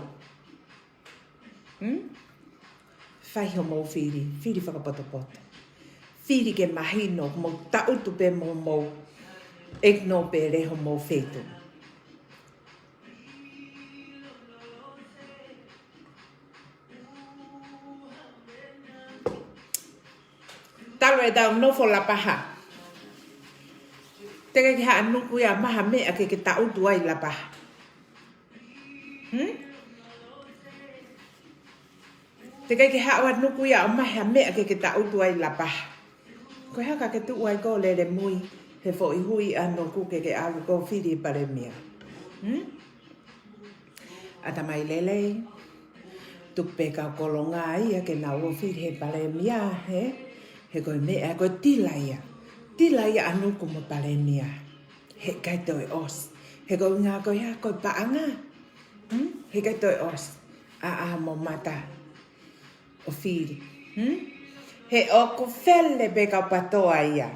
Speaker 1: Whaiho mo whiri. Whiri whakapoto. Whiri ke mahino mo tautu pe mo egno pe reho mo whetu. Talo e tau nofo la paha. Te ke ha anuku ia maha mea ke tautu ai la paha. Te ke ha anuku ia maha mea ke tautu ai la paha. Ko haka ke tu ai ko le mui he fo I hui ano ku ke alu ko whiri pare mea. Ata mai lele. Tupe ka kolonga ia ke na o whiri he pare mea he. He koe mea koe tilaia. Tilaia anu ko mo pare mea. He kai toi os. He koe ngā koe ha koe paanga. He kai toi os. A mo mata. O whiri. He o ko whele pe ka patoa ia.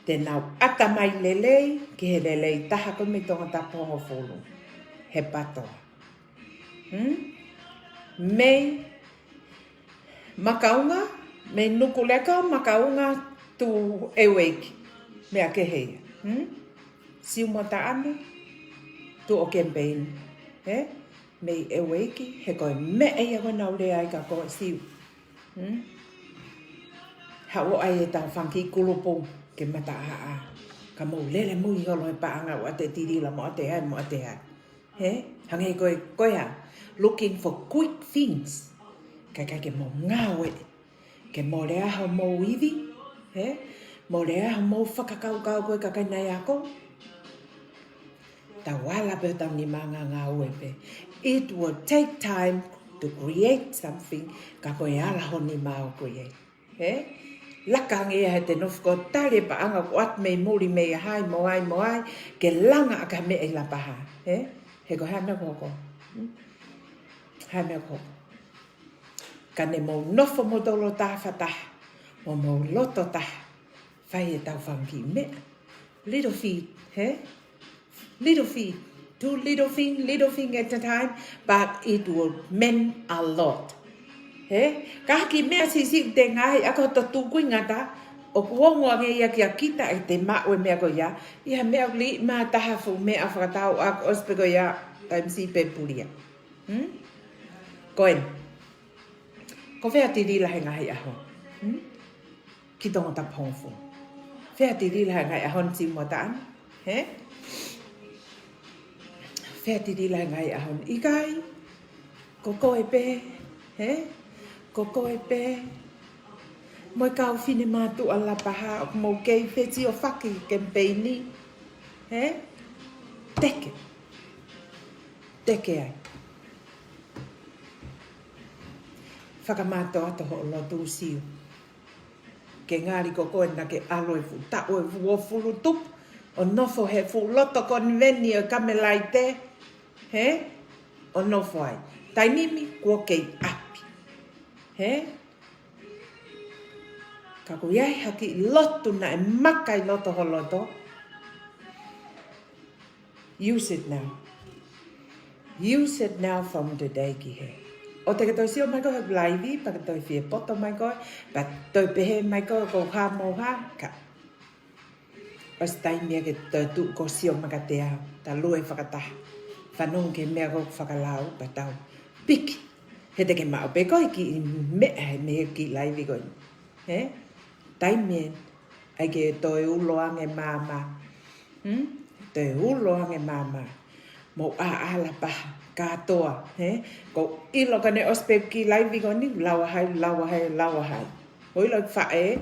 Speaker 1: Te nau ata mai lelei, ki he lelei taha ko me tonga tapongo whulu. He patoa. Mei makaunga, mei nuku leka makaunga tu eweiki. Mea ke heia. Siu mota ane, tu o campaign. He? Mei eweiki, he koe me eia koe naure ai ka koe siu. Hao ai e tau whanki kulupu ke mata haa. Ka mou lele mui holo e paanga o ate tirila mo ate hai mo ate hai. He? Hangei koe ha. Looking for quick things. Kai ke mo ngawe. Ke mo le aho mo iwi. He? Mo le aho mo whakakau koe ka kai nai ako. Ta wala pe tau ni manga ngawe pe. It will take time to create something ka koe ala honi mao create. He? Lakange he te nofko tare pa anga ko at mei muri mei hai mo ai ke langa ka me e la paha. He? He ko hana koko. Hana koko. Ka ne mo nofo mo dolo ta fata. Mo loto ta. Whai e tau whanki me. Little feet, he? Little feet. 2 little thing at a time, but it will mean a lot. He? Kahaki mea sisi te ngai, ako to tukui ngata, o kuongo nge ia kia kita e te maue mea ko ia, ia mea li maa tahafu mea whakatau ak ospeko ia, MC Pepuria. Koen. Ko whea tiri lahe ngai aho. Ki tonga ta pongfu. Whea tiri lahe ngai aho nsi mua taan. He? Whea tiri lahe ngai aho ni ikai. Ko koe pe. He? Ko koe pe. Moi kau fine mātu ala paha o mo kei wheti o whaki kempeini. He? Teke. Teke ai. Whakamātou ato ho lo tū siu. Ke ngāri ko koe na ke aloe fu ta oe fu o fulu tup. O nofo he fu loto kon veni o kamelai te. He? O nofo ai. Tainimi kua kei api. He? Ka ko iai haki lotu na e makai loto ho loto. Use it now. Use it now from today ki he. O te katoi sio mai koe laivi, pa katoi fie poto mai koe, pa toi pehe mai koe ko ha mo ha, ka. O stai mea ke toi tu ko sio maka te au, ta lue whakataha. Whanong ke mea ko whakalau, pa tau. Piki. He te ke mao pe koe ki mea he mea ki laivi koe. He? Tai mea, ai ke toi uloa nge mama. Toi uloa nge mama. Mo a ala paha. Katoa, he? Ko ilo kane ospe ki laivi ko ni lawa hai. Hoi lo whae,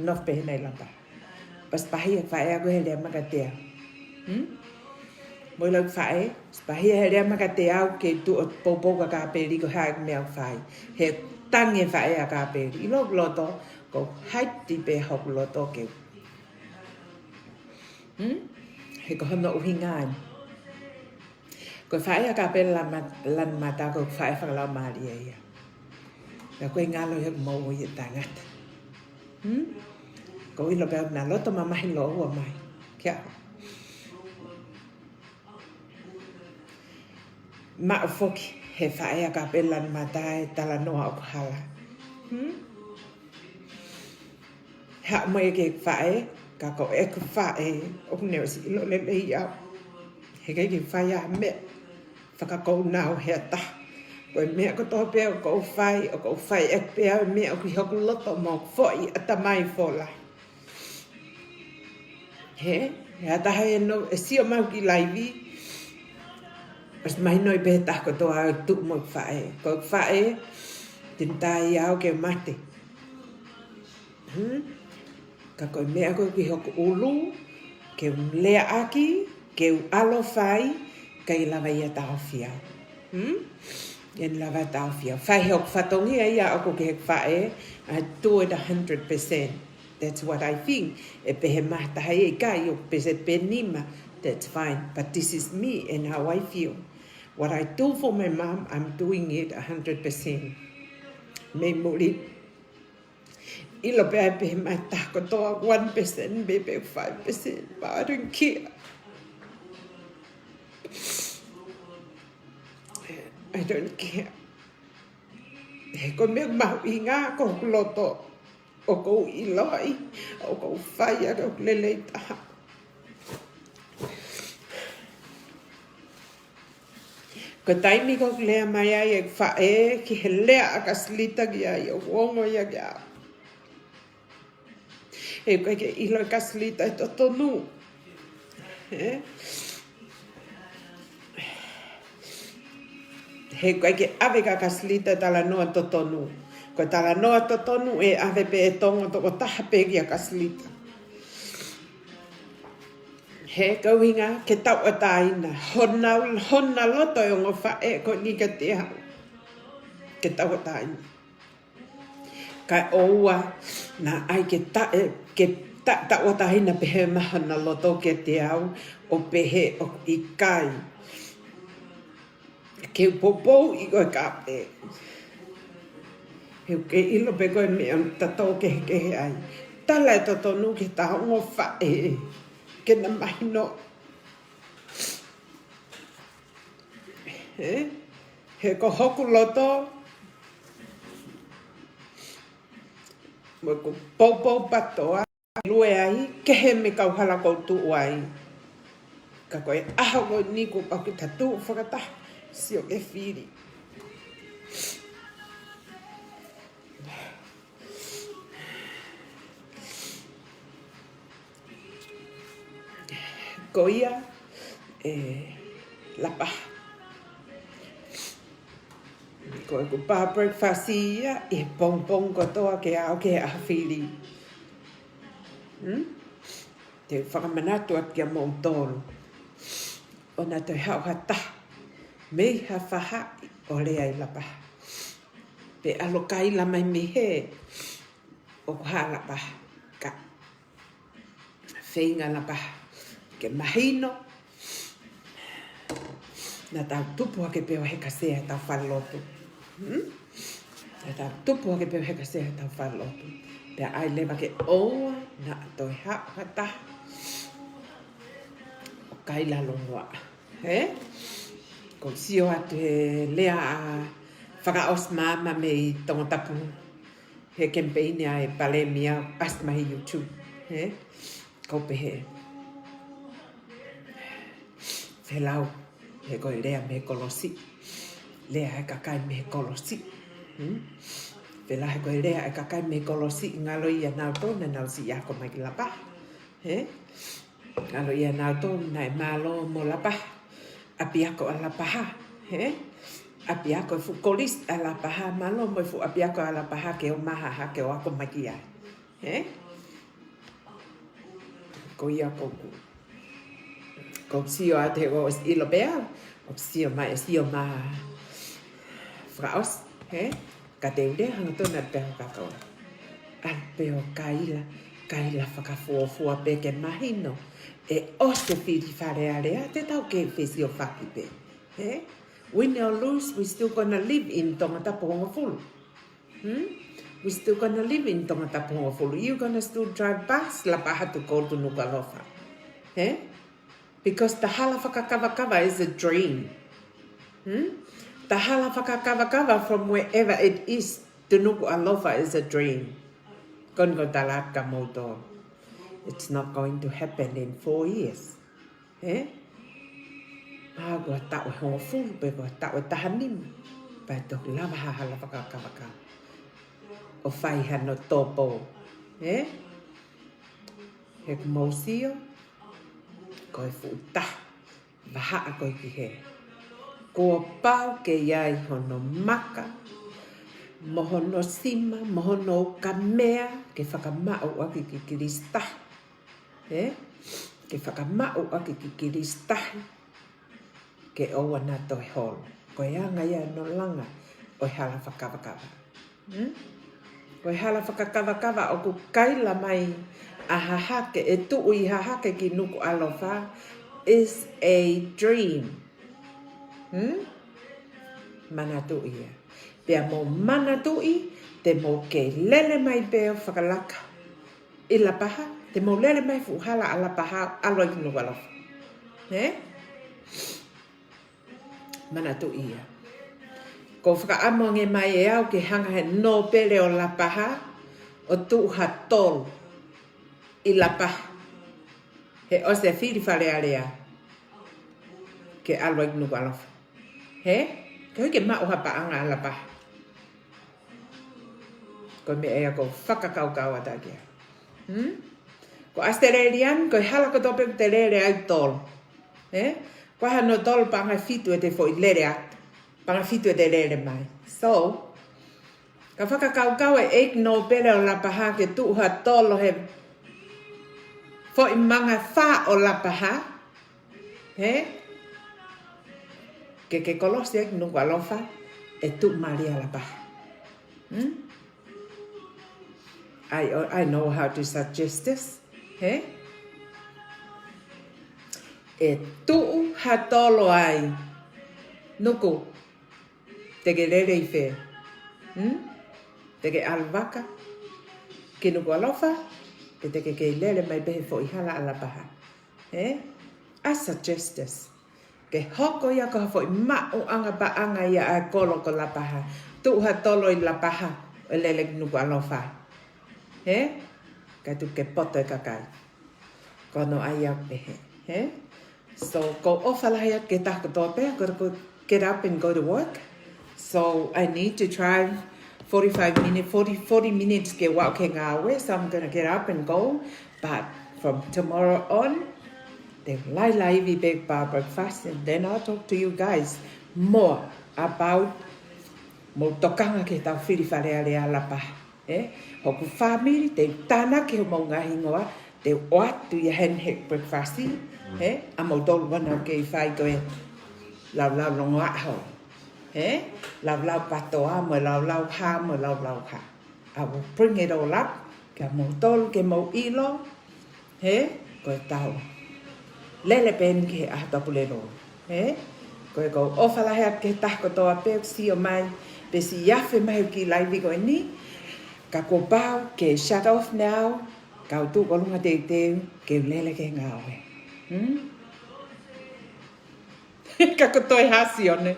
Speaker 1: nof pehe nei lapa. Os pahi whae a koe lea makatea. Moi lo whae, os pahi a lea makatea ke tu o popoka ka peri ko hae mea whae. He tange whae a ka peri. Ilo loto, ko haiti pe hok loto ke. He ko hono uhi ngai. Ko whae a ka pere lan mata ko whae whakalau maari e ia. Ka koe ngalo hek mau i e tangata. Ko ilo peo na loto mamahi lo ua mai. Kia. Ma o foki he whae a ka pere lan mata e tala noa o kuhala. Ha mo e ke whae, ka ko e ku whae o kuneo si ilo lele i au. He kei ke whae a mea. Whakakou nao hea ta. Koe mea ko toho pea o kou whai, o kou whai ek pea o mea o ki hoku loto mo whoi ata mai whola. He? Hea taha e no, e sio mau ki laivi. Os mai noi pe tako toa o tuk mo whae. Kou whae, tin tai au ke mate. Ka koe mea ko ki hoku ulu, ke lea aki, ke alo whai, kai lava ia tau fia. Ien lava tau fia. Whai hok whatongi a ia ako ke hek whae, I do it 100%. That's what I think. E pehe mahtaha e kai o pese penima, that's fine. But this is me and how I feel. What I do for my mom, I'm doing it 100%. Me muri. Ilo pehe pehe mahtaha ko toa 1%, maybe 5%, but I don't care. I don't care. He ko mea mahu i ngā ko loto o kou iloi, o kou whaia, o lelei taha. Ko taimi ko lea mai ai e whae ki he lea a kaslita ki ai o wongo ia ki au. He koe ke iloi kaslita e to tonu. He koe ke ave ka kaslita tala noa totonu. Ko tala noa totonu e ave pe e tonga toko taha pe ki a kaslita. He kauhinga ke tau a taina. Hona loto e ongo whae ko ni ka te hau. Ke tau a taina. Kai oua na ai ke tau a taina pehe maha na loto ke te hau o pehe o i kai. Ke popou i koe kape. He ke ilo pe koe mea tatou ke he ai. tala e totonu ke tahongo whae. Ke na mahino. He ko hoku loto. Mo ko poupou patoa. Lue ai, ke he me kauhala koutu ai. Ka koe aho ko ni ko paku tatu whakata. Sio ke whiri. Ko ia, lapa. Ko e ko pa breakfast ia, pong ko toa ke au ke a whiri. Te whakamanatu at kia mō tōru. O nā te hau hata. Me ha whaha o lea I lapa. Pe alo kaila mai me he. O ha lapa. Ka. Whainga lapa. Ke mahino. Nā tau tupu hake peo he kasea tau whalotu. Nā tau tupu hake peo he kasea tau whalotu. Pea ai lewa ke oa nā toi hau hata. O kaila longoa. Ko sio atu he lea a whakaos māma me I tonga tapu. He campaign e pale mia pas mahi YouTube. Ko pehe. Whelau. He koe lea me kolosi. Lea he kakai me kolosi. Whelau he koe lea he kakai me kolosi. Ngalo ia nau tōna nau si ako mai ki lapa. Ngalo ia nau tōna e malo mo lapa. Api ako a lapaha. Api ako e fu kolis a lapaha. Malo mo e fu api ako a lapaha ke o maha ha ke o ako mai ki ai. Ko ia koku. Ko sio a te o ilo bea. O sio mai e sio ma fraos. Ka te ure hanga tōna peo kakao. Al peo kaila. Kaila whakafuafua pe ke mahino. E ose whiri whare area te tau ke whesio whaki pe. Win or lose, we still gonna live in tonga tapu honga fulu. We still gonna live in tonga tapu honga fulu. You gonna still drive bus la paha tu koutu nuka lofa. Because the hala whakakawakawa is a dream. The hala whakakawakawa from wherever it is to nuku alofa is a dream. Kongo talat ka motor. It's not going to happen in 4 years. Gua tau e honga fulu, pe gua tau e tahanim. Pai tohu lava hahala whakakawaka. O whai hano tōpō. He kumausio. Koe futa. Waha a koe ki he. Kua pau ke iai hono maka. Mohono sima, mohono kamea. Ke whakamau aki ki kiristahi. Ke whakamau aki ki kiristahi. Ke oua nā toi holo. Koe anga ia no langa. Oi hala whakawakawa. Koe hala whakakawakawa o ku kaila mai a hahake. E tuu I hahake ki nuku alofa. Is a dream. Mana tui ia. Pea mo mana tui. Te mo ke lele mai peo whakalaka. I la paha. Te mo lele mai fuhala a la paha. Aloa ki nuku alofa. Mana tu ia. Ko whakaamonge mai e au ke hanga he no pere o la paha. O tu ha tolu. I la paha. He ose whiri whare area. Ke alwa ki nuku alofa. Ke hoi ke mao hapa anga a la paha. Ko me ea ko whakakaukau ata kia. Ko Australian, ko hala ko tope te lere au tolu. Ko hano tolu panga fitu e te fo I lere atu. Panga fitu e te lere mai. So, ka whakakaukau e eik no pere o la paha ke tuha tolo he fo I manga wha o la paha. Ke kolosi ek nuku alofa e tu maria la paha. I know how to suggest this. E tuu hatolo ai. Nuku. Teke rere I whea. Teke alwaka. Ke nuku alofa. Ke te ke lele mai behe fo I hala ala paha. I suggest this. Ke hoko ia ka fo I ma'u anga pa anga ia a kolo ko la paha. Tuha tolo I la paha. E lele nuku alo whai. Ka tu ke poto e kakai. Kono ai au pehe. So, ko ofalahia ke tako tope. Ko get up and go to work. So, I need to try 40 minutes ke wau ke ngawe. So, I'm going to get up and go. But from tomorrow on, they lai vi big bar breakfast. And then I'll talk to you guys more about mo tokanga ke tau whiriwhare alea lapa. Hoku whamiri, te tāna ke mo ngahi ngoa, te oatu I hen hek breakfasti. A mo tolu wana ke I whai koe lau longo aho. Lau patoa, mo lau ha, mo lau ha. I will bring it all up. Ka mo tolu ke mo ilo. Koe tau. Lele pen ke ahatapulero. Koe ko ofalahea ke tako toa peo si o mai. Pe si yafe mai ki laivi koe ni. Ka ko pau ke shut off now. Ka utu kolunga te ke lele ke ngawe. Ka kotoi hasi one.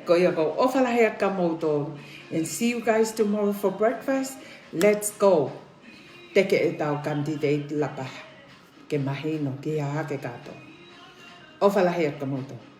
Speaker 1: Ko ia ko ofalahea ka moutou. And see you guys tomorrow for breakfast. Let's go. Teke e tau candidate lapa. Ke mahino, ke aha ke kato. Ofalahea ka moutou.